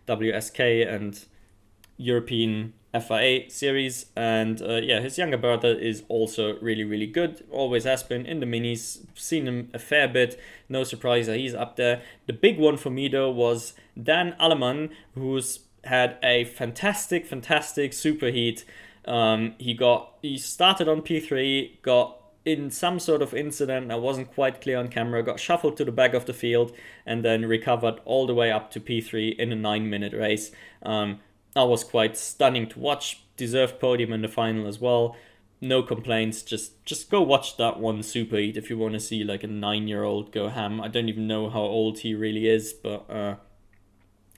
WSK and European FIA series, and his younger brother is also really good, always has been in the minis, seen him a fair bit, no surprise that he's up there. The big one for me though was Dan Alleman, who's had a fantastic superheat. He started on P3, got in some sort of incident that wasn't quite clear on camera, got shuffled to the back of the field and then recovered all the way up to P3 in a 9-minute race. That was quite stunning to watch. Deserved podium in the final as well. No complaints. Just go watch that one superheat if you want to see like a 9-year-old go ham. I don't even know how old he really is, but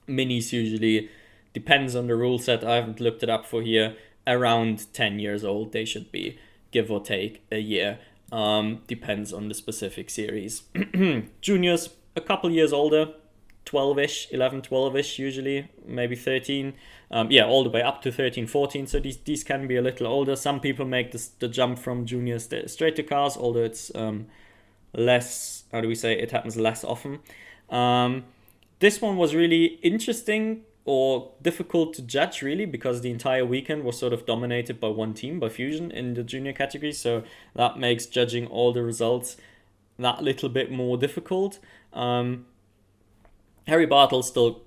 minis usually depends on the rule set. I haven't looked it up for here. Around 10 years old they should be, give or take a year. Depends on the specific series. Juniors, a couple years older. 12-ish, 11, 12-ish usually, maybe 13. All the way up to 13, 14. So these can be a little older. Some people make the jump from juniors straight to cars, although it's less, it happens less often. This one was really interesting or difficult to judge really because the entire weekend was sort of dominated by one team, by Fusion in the junior category. So that makes judging all the results that little bit more difficult. Harry Bartle still,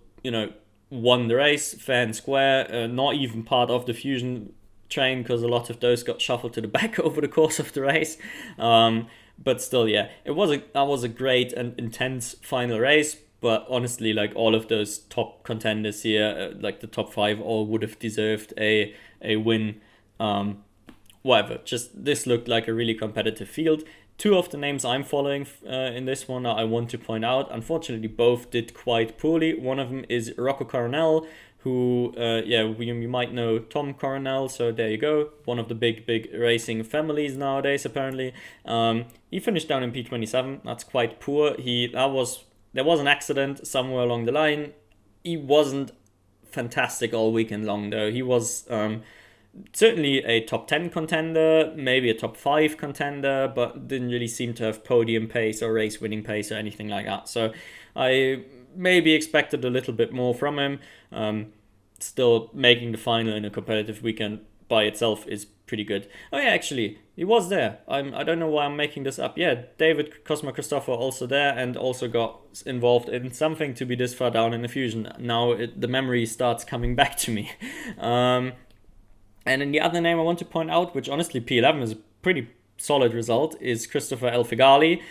won the race fair and square, not even part of the Fusion train because a lot of those got shuffled to the back over the course of the race. But still, that was a great and intense final race. But honestly, like all of those top contenders here, like the top 5, all would have deserved a win. Whatever. Just this looked like a really competitive field. Two of the names I'm following in this one I want to point out. Unfortunately, both did quite poorly. One of them is Rocco Coronel, who, you might know Tom Coronel, so there you go. One of the big racing families nowadays, apparently. He finished down in P27. That's quite poor. There was an accident somewhere along the line. He wasn't fantastic all weekend long, though. He was certainly a top 10 contender, maybe a top 5 contender, but didn't really seem to have podium pace or race winning pace or anything like that. So I maybe expected a little bit more from him. Still, making the final in a competitive weekend by itself is pretty good. Oh yeah, actually, he was there. I don't know why I'm making this up. Yeah, David Cosmo Christopher also there, and also got involved in something to be this far down in the fusion. Now the memory starts coming back to me. And then the other name I want to point out, which honestly P11 is a pretty solid result, is Christopher El Figali,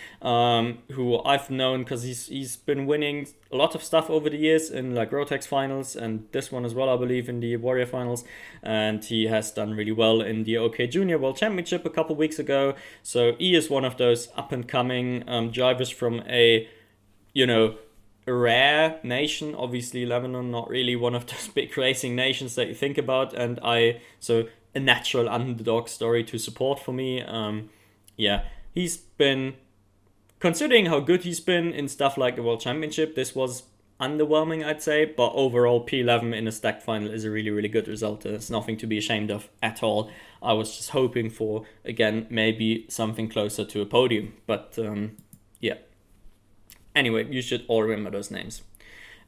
who I've known because he's been winning a lot of stuff over the years in like Rotex finals, and this one as well, I believe, in the Warrior finals. And he has done really well in the OK Junior World Championship a couple weeks ago. So he is one of those up and coming drivers from a rare nation. Obviously Lebanon, not really one of those big racing nations that you think about, and so a natural underdog story to support for me. He's been, considering how good he's been in stuff like the World Championship, this was underwhelming, I'd say, but overall P11 in a stacked final is a really good result. It's nothing to be ashamed of at all. I was just hoping for, again, maybe something closer to a podium, but anyway, you should all remember those names.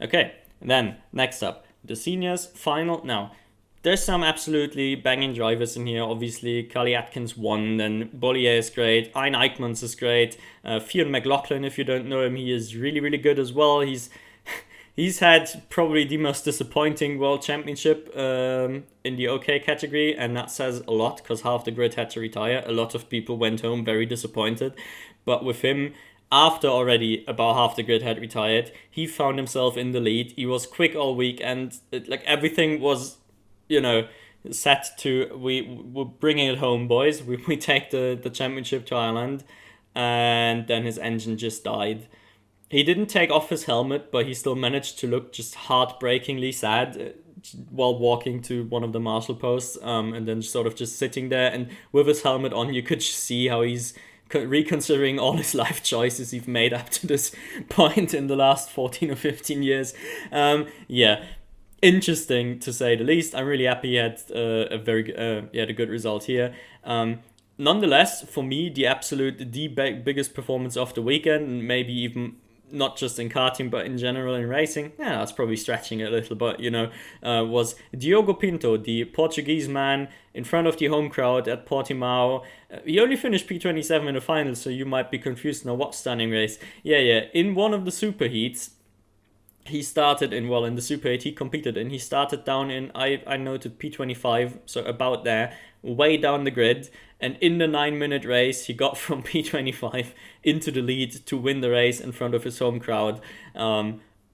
Okay, then next up, the seniors final. Now, there's some absolutely banging drivers in here. Obviously, Carly Atkins won, then Bollier is great, Ein Eichmanns is great, Fionn McLaughlin, if you don't know him, he is really good as well. He's had probably the most disappointing World Championship in the OK category, and that says a lot because half the grid had to retire. A lot of people went home very disappointed, but with him, after already about half the grid had retired, he found himself in the lead. He was quick all week, and everything was, set to, we're bringing it home, boys. We take the championship to Ireland, and then his engine just died. He didn't take off his helmet, but he still managed to look just heartbreakingly sad while walking to one of the marshal posts, and then sort of just sitting there, and with his helmet on, you could see how he's reconsidering all his life choices he's made up to this point in the last 14 or 15 years. Interesting to say the least. I'm really happy he had a good result here. Nonetheless, for me, the biggest performance of the weekend, maybe even not just in karting, but in general in racing, that's probably stretching it a little, but was Diogo Pinto, the Portuguese man, in front of the home crowd at Portimao. He only finished P27 in the final, so you might be confused now, what stunning race. In one of the super heats, he started in the Super 8 he competed in, he started down in, I noted P25, so about there, way down the grid, and in the 9-minute race, he got from P25 into the lead to win the race in front of his home crowd.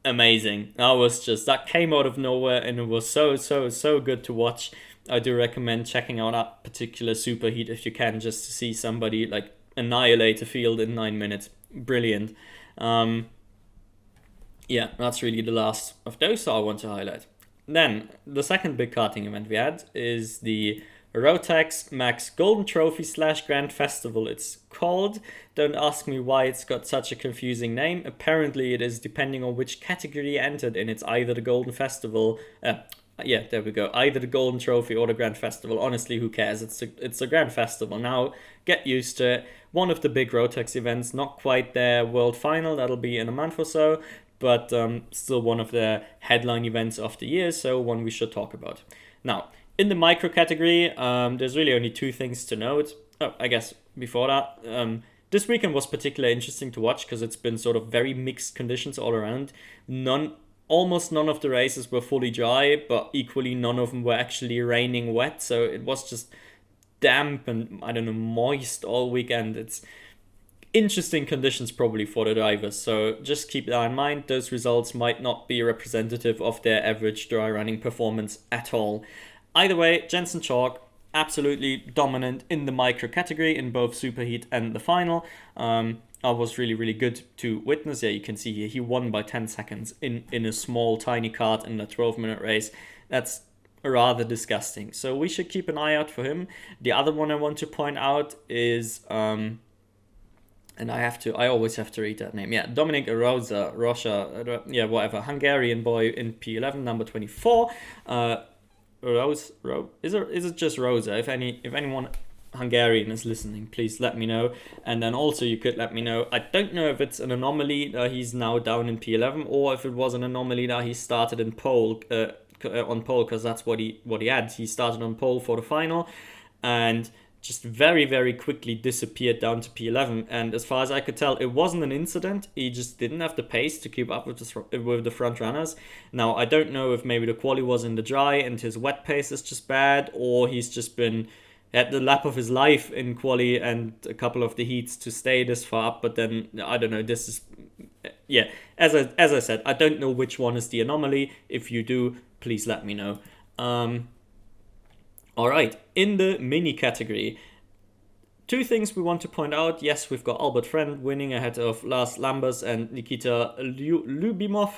Amazing. That came out of nowhere, and it was so good to watch. I do recommend checking out that particular super heat if you can, just to see somebody annihilate a field in 9 minutes. Brilliant. That's really the last of those that I want to highlight. Then, the second big karting event we had is the Rotax Max Golden Trophy / Grand Festival, it's called. Don't ask me why it's got such a confusing name. Apparently it is depending on which category you entered in. It's either the Golden Festival, there we go, either the Golden Trophy or the Grand Festival. Honestly, who cares? It's a Grand Festival. Now, get used to it. One of the big Rotax events, not quite their world final, that'll be in a month or so, but still one of the headline events of the year, so one we should talk about. Now, in the micro category, there's really only two things to note. I guess before that, this weekend was particularly interesting to watch because it's been sort of very mixed conditions all around. Almost none of the races were fully dry, but equally none of them were actually raining wet. So it was just damp and, moist all weekend. It's interesting conditions probably for the drivers. So just keep that in mind. Those results might not be representative of their average dry running performance at all. Either way, Jensen Chalk, absolutely dominant in the micro category in both superheat and the final. I was really, really good to witness. Yeah, you can see here he won by 10 seconds in a small, tiny kart in a 12-minute race. That's rather disgusting. So we should keep an eye out for him. The other one I want to point out is, and I always have to read that name. Yeah, Dominic Rocha, yeah, whatever, Hungarian boy in P11, number 24. Is it just Rosa? If anyone Hungarian is listening, please let me know. And then also you could let me know, I don't know if it's an anomaly that he's now down in P11, or if it was an anomaly that he started in pole, on pole, because that's what he had. He started on pole for the final and just very, very quickly disappeared down to P11. And as far as I could tell, it wasn't an incident. He just didn't have the pace to keep up with the front runners. Now, I don't know if maybe the quali was in the dry and his wet pace is just bad, or he's just been at the lap of his life in quali and a couple of the heats to stay this far up. But then, I don't know, this is... Yeah, as I said, I don't know which one is the anomaly. If you do, please let me know. All right, in the mini category, two things we want to point out. Yes, we've got Albert Friend winning ahead of Lars Lambers and Nikita Lubimov.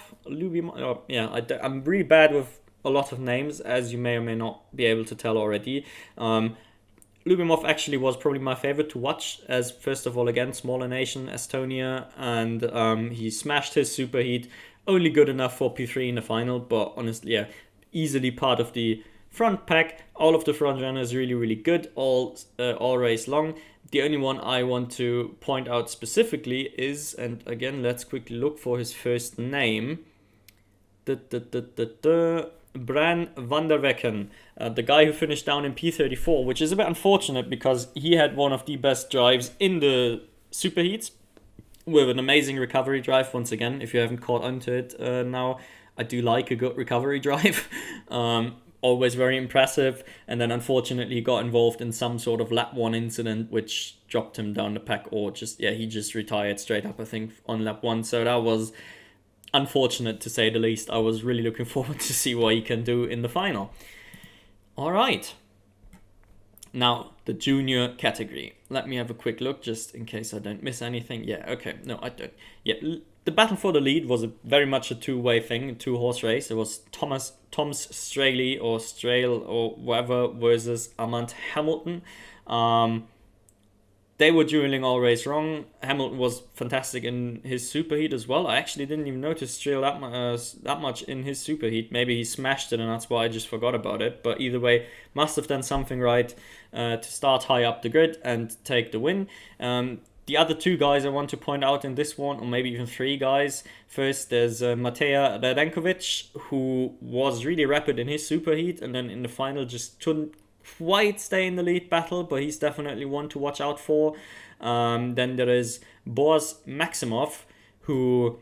Yeah, I'm really bad with a lot of names, as you may or may not be able to tell already. Lubimov actually was probably my favorite to watch, as first of all, again, smaller nation, Estonia, and he smashed his superheat, only good enough for P3 in the final, but honestly, yeah, easily part of the front pack. All of the front runners really, really good, all race long. The only one I want to point out specifically is, and again, let's quickly look for his first name, Bran van der Wecken, the guy who finished down in P34, which is a bit unfortunate because he had one of the best drives in the superheats with an amazing recovery drive. Once again, if you haven't caught onto it now, I do like a good recovery drive. Always very impressive. And then unfortunately he got involved in some sort of lap 1 incident which dropped him down the pack, or just, yeah, he just retired straight up, I think, on lap 1. So that was unfortunate, to say the least. I was really looking forward to see what he can do in the final. All right. Now, the junior category. Let me have a quick look, just in case I don't miss anything. Yeah, okay. No, I don't. Yeah, the battle for the lead was very much a two-way thing, a two-horse race. It was Tom's Straley or Strail or whatever versus Armand Hamilton. They were dueling all race long. Hamilton was fantastic in his superheat as well. I actually didn't even notice Strail that much in his superheat. Maybe he smashed it and that's why I just forgot about it. But either way, must have done something right to start high up the grid and take the win. The other two guys I want to point out in this one, or maybe even three guys. First, there's Mateja Radenkovic, who was really rapid in his superheat and then in the final just couldn't quite stay in the lead battle, but he's definitely one to watch out for. Then there is Boris Maximov, who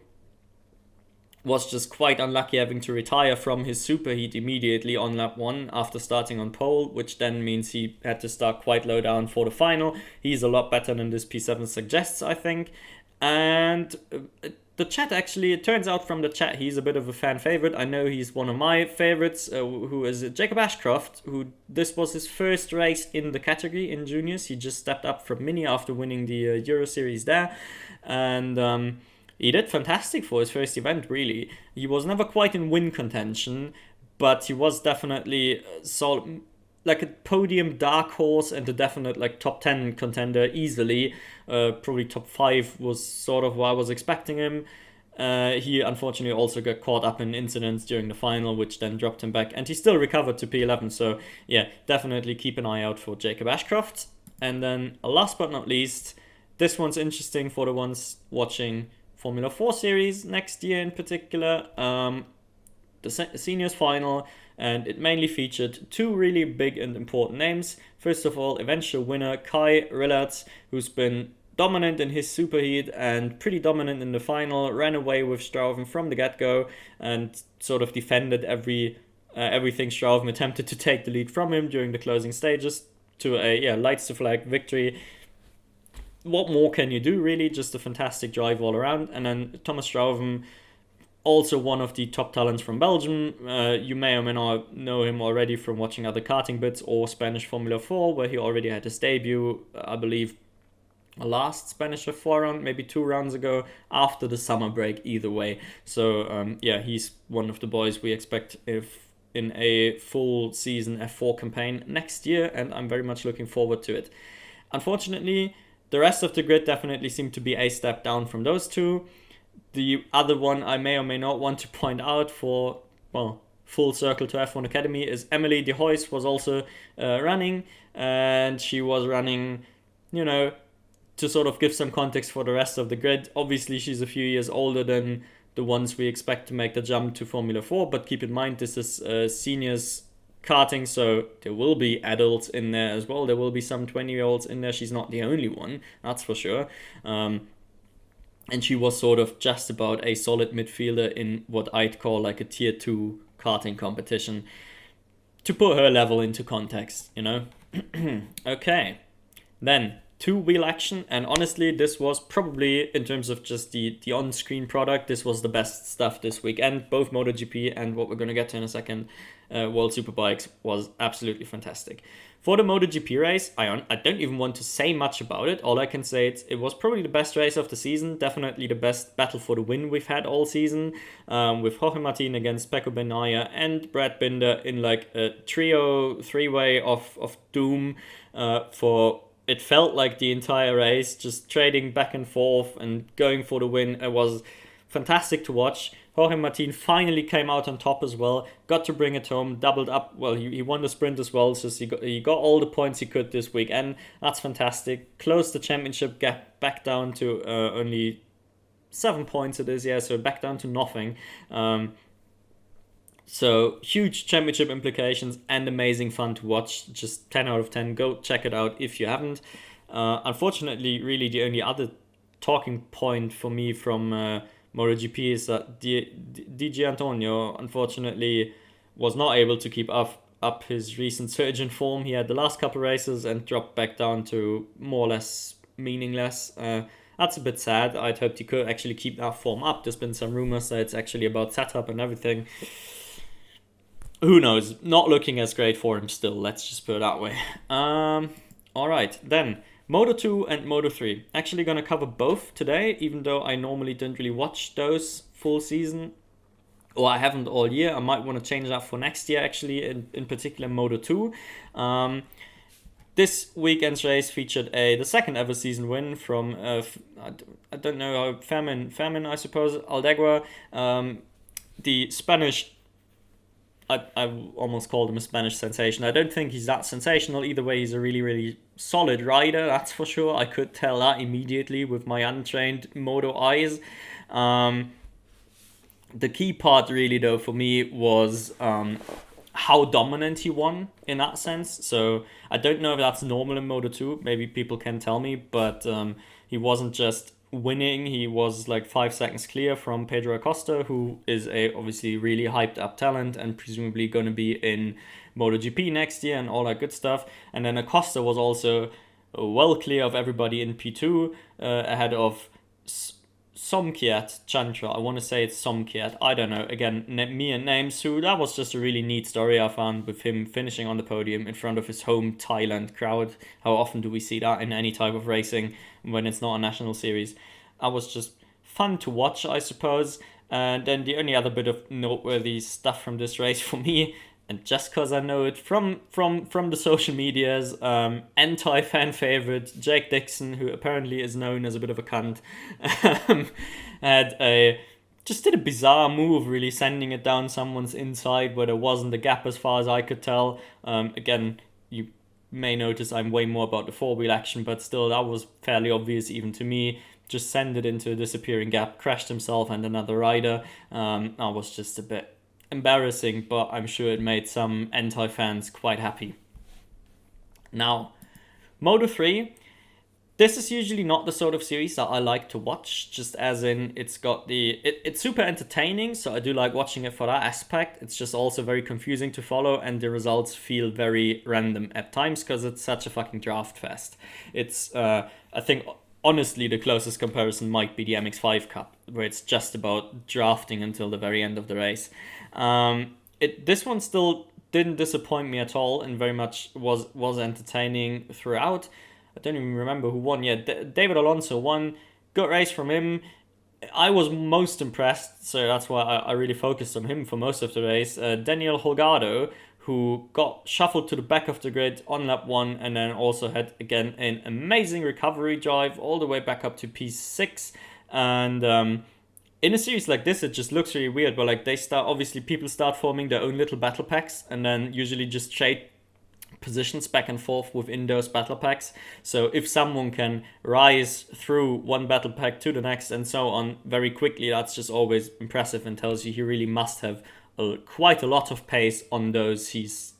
was just quite unlucky having to retire from his superheat immediately on lap 1 after starting on pole, which then means he had to start quite low down for the final. He's a lot better than this P7 suggests, I think. And the chat, actually, it turns out from the chat, he's a bit of a fan favorite. I know he's one of my favorites, who is Jacob Ashcroft, who this was his first race in the category in juniors. He just stepped up from Mini after winning the Euro Series there. And he did fantastic for his first event, really. He was never quite in win contention, but he was definitely like a podium dark horse and a definite like top 10 contender easily. Probably top 5 was sort of what I was expecting him. He unfortunately also got caught up in incidents during the final, which then dropped him back, and he still recovered to P11. So yeah, definitely keep an eye out for Jacob Ashcroft. And then last but not least, this one's interesting for the ones watching Formula 4 series next year in particular. The seniors final, and it mainly featured two really big and important names. First of all, eventual winner Kai Rillards, who's been dominant in his superheat and pretty dominant in the final, ran away with Strouven from the get-go and sort of defended everything Strouven attempted to take the lead from him during the closing stages to a lights to flag victory. What more can you do, really? Just a fantastic drive all around. And then Thomas Strouven also one of the top talents from Belgium. You may or may not know him already from watching other karting bits or Spanish Formula 4, where he already had his debut, I believe, last Spanish F4 round, maybe 2 rounds ago, after the summer break, either way. So yeah, he's one of the boys we expect if in a full season F4 campaign next year, and I'm very much looking forward to it. Unfortunately, the rest of the grid definitely seemed to be a step down from those two. The other one I may or may not want to point out for, well, full circle to F1 Academy is Emily de Hoys was also running, and she was running, you know, to sort of give some context for the rest of the grid. Obviously, she's a few years older than the ones we expect to make the jump to Formula 4, but keep in mind this is seniors karting, so there will be adults in there as well. There will be some 20-year-olds in there. She's not the only one, that's for sure. And she was sort of just about a solid midfielder in what I'd call like a tier 2 karting competition, to put her level into context, you know. Okay, then two-wheel action, and honestly this was probably, in terms of just the on-screen product, this was the best stuff this weekend. Both MotoGP and what we're going to get to in a second, World Superbikes, was absolutely fantastic. For the MotoGP race, I don't even want to say much about it. All I can say it was probably the best race of the season, definitely the best battle for the win we've had all season, with Jorge Martin against Pecco Bagnaia and Brad Binder in like a three-way of doom for... It felt like the entire race, just trading back and forth and going for the win. It was fantastic to watch. Jorge Martin finally came out on top as well, got to bring it home, doubled up. Well, he won the sprint as well, so he got all the points he could this week, and that's fantastic. Closed the championship gap back down to only 7 points it is, yeah, so back down to nothing. So huge championship implications and amazing fun to watch. Just 10 out of 10. Go check it out if you haven't. Unfortunately, really the only other talking point for me from MotoGP is that DJ Antonio unfortunately was not able to keep up his recent surge in form. He had the last couple races and dropped back down to more or less meaningless. That's a bit sad. I'd hoped he could actually keep that form up. There's been some rumors that it's actually about setup and everything. Who knows? Not looking as great for him still, let's just put it that way. Alright, then Moto2 and Moto3. Actually gonna cover both today, even though I normally don't really watch those full season. Or I haven't all year. I might want to change that for next year, actually, in particular Moto2. This weekend's race featured the second ever season win from, I don't know, Famine, I suppose, Aldegua. The Spanish... I almost called him a Spanish sensation. I don't think he's that sensational. Either way, he's a really, really solid rider, that's for sure. I could tell that immediately with my untrained moto eyes. The key part, really, though, for me was how dominant he won in that sense. So I don't know if that's normal in Moto2. Maybe people can tell me, but he wasn't just winning. He was like 5 seconds clear from Pedro Acosta, who is a obviously really hyped up talent and presumably going to be in MotoGP next year and all that good stuff. And then Acosta was also well clear of everybody in P2, ahead of Somkiat Chantra. I want to say it's Somkiat. I don't know. Again, me and names. So that was just a really neat story I found with him finishing on the podium in front of his home Thailand crowd. How often do we see that in any type of racing when it's not a national series? That was just fun to watch, I suppose. And then the only other bit of noteworthy stuff from this race for me, and just because I know it from the social medias, anti-fan favorite Jake Dixon, who apparently is known as a bit of a cunt, just did a bizarre move, really, sending it down someone's inside where there wasn't a gap as far as I could tell. Again, you may notice I'm way more about the four-wheel action, but still, that was fairly obvious even to me. Just send it into a disappearing gap, crashed himself and another rider. That was just a bit embarrassing, but I'm sure it made some anti-fans quite happy. Now, Moto3, this is usually not the sort of series that I like to watch, just as in it's got it's super entertaining, so I do like watching it for that aspect. It's just also very confusing to follow, and the results feel very random at times because it's such a fucking draft fest. It's, I think, honestly, the closest comparison might be the MX5 Cup. where it's just about drafting until the very end of the race. This one still didn't disappoint me at all, and very much was entertaining throughout. I don't even remember who won. Yeah, David Alonso won. Good race from him. I was most impressed, so that's why I really focused on him for most of the race. Daniel Holgado, who got shuffled to the back of the grid on lap 1, and then also had, again, an amazing recovery drive all the way back up to P6. And in a series like this, it just looks really weird, but like people start forming their own little battle packs, and then usually just trade positions back and forth within those battle packs. So if someone can rise through one battle pack to the next and so on very quickly, that's just always impressive and tells you he really must have quite a lot of pace on those he's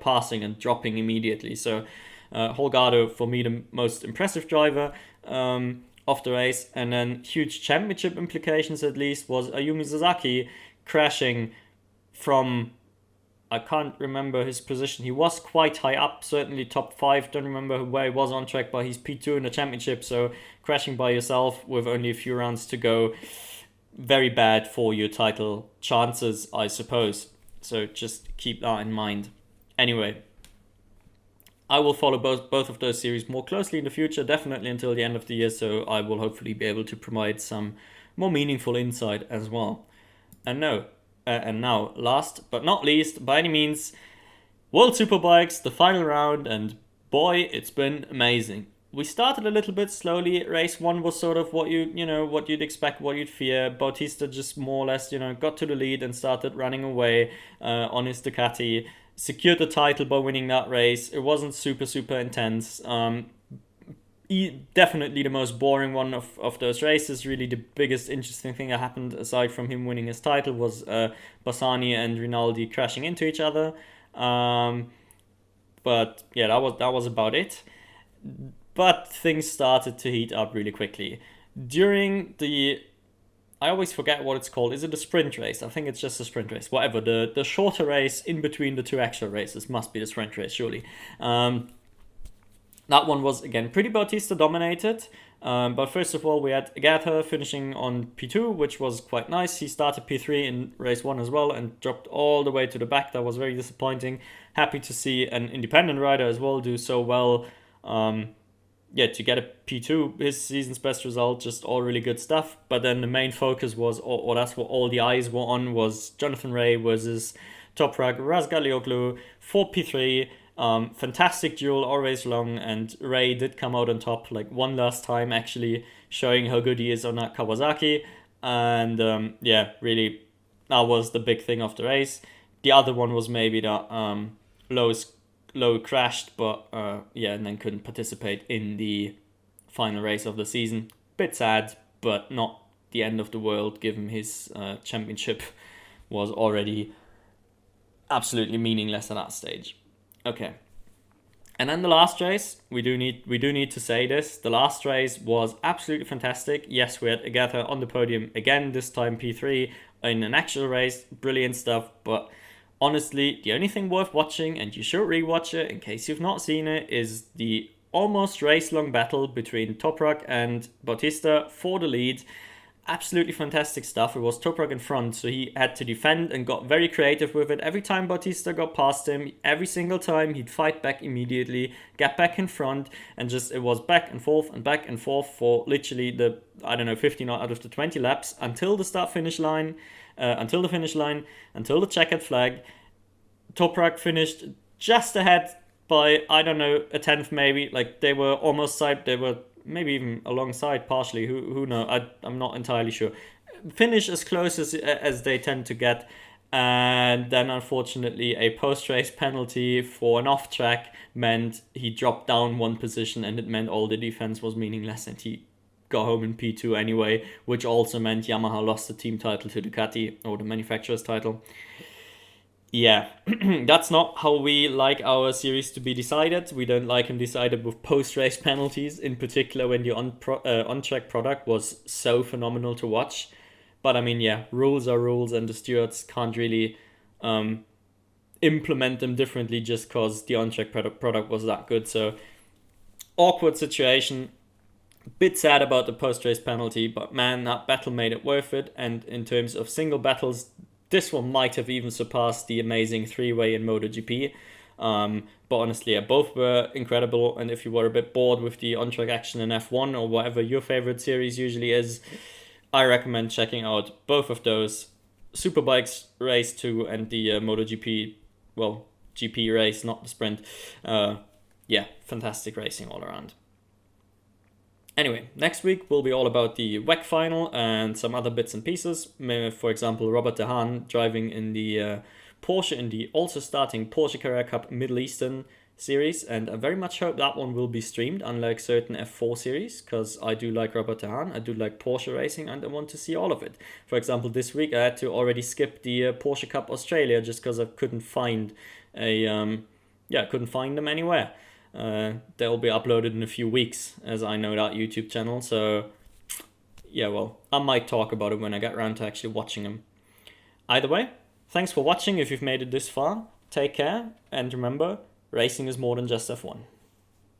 passing and dropping immediately. So Holgado, for me, the most impressive driver of the race. And then huge championship implications, at least, was Ayumi Sasaki crashing from, I can't remember his position. He was quite high up, certainly top 5. Don't remember where he was on track, but he's P2 in the championship. So crashing by yourself with only a few rounds to go, very bad for your title chances, I suppose. So just keep that in mind. Anyway, I will follow both of those series more closely in the future, definitely until the end of the year. So I will hopefully be able to provide some more meaningful insight as well. And now, last but not least, by any means, World Superbikes, the final round, and boy, it's been amazing. We started a little bit slowly. Race 1 was sort of what you'd expect, what you'd fear. Bautista just more or less, got to the lead and started running away on his Ducati. Secured the title by winning that race. It wasn't super intense. Definitely the most boring one of those races. Really, the biggest interesting thing that happened, aside from him winning his title, was Bassani and Rinaldi crashing into each other. But yeah, that was about it. But things started to heat up really quickly. During I always forget what it's called. Is it a sprint race? I think it's just a sprint race. Whatever, the shorter race in between the two extra races must be the sprint race, surely. That one was, again, pretty Bautista dominated. But first of all, we had Agatha finishing on P2, which was quite nice. He started P3 in race 1 as well and dropped all the way to the back. That was very disappointing. Happy to see an independent rider as well do so well. To get a P2, his season's best result, just all really good stuff. But then the main focus was, or that's what all the eyes were on, was Jonathan Rea versus Toprak Razgatlioglu for P3. Fantastic duel all race long, and Rea did come out on top like one last time, actually showing how good he is on that Kawasaki. And really, that was the big thing of the race. The other one was maybe that Lowe crashed, but and then couldn't participate in the final race of the season. Bit sad, but not the end of the world, given his championship was already absolutely meaningless at that stage. Okay, and then the last race, we do need to say this. The last race was absolutely fantastic. Yes, we had Agatha on the podium again, this time P3 in an actual race. Brilliant stuff, but honestly, the only thing worth watching, and you should rewatch it in case you've not seen it, is the almost race-long battle between Toprak and Bautista for the lead. Absolutely fantastic stuff. It was Toprak in front, so he had to defend and got very creative with it. Every time Bautista got past him, every single time, he'd fight back immediately, get back in front, and it was back and forth for literally 15 out of the 20 laps until the finish line, until the checkered flag. Toprak finished just ahead by, a tenth maybe. Like, they were almost side, they were maybe even alongside partially, who knows, I'm not entirely sure. Finish as close as they tend to get, and then unfortunately a post-race penalty for an off-track meant he dropped down one position, and it meant all the defense was meaningless, and he got home in P2 anyway, which also meant Yamaha lost the team title to Ducati, or the manufacturer's title. Yeah, that's not how we like our series to be decided. We don't like them decided with post-race penalties, in particular when the on-track product was so phenomenal to watch. But I mean, yeah, rules are rules, and the stewards can't really implement them differently just because the on-track product was that good. So, awkward situation. Bit sad about the post-race penalty, but man, that battle made it worth it. And in terms of single battles, this one might have even surpassed the amazing three-way in MotoGP. But honestly, yeah, both were incredible. And if you were a bit bored with the on-track action in F1 or whatever your favorite series usually is, I recommend checking out both of those. Superbikes Race 2 and the MotoGP, well, GP race, not the sprint. Yeah, fantastic racing all around. Anyway, next week will be all about the WEC final and some other bits and pieces. For example, Robert De Haan driving in the Porsche in the also starting Porsche Carrera Cup Middle Eastern series, and I very much hope that one will be streamed, unlike certain F4 series, because I do like Robert De Haan, I do like Porsche racing, and I want to see all of it. For example, this week I had to already skip the Porsche Cup Australia just because I couldn't find couldn't find them anywhere. They'll be uploaded in a few weeks, as I know that YouTube channel. So, yeah, well, I might talk about it when I get around to actually watching them. Either way, thanks for watching if you've made it this far. Take care, and remember, racing is more than just F1.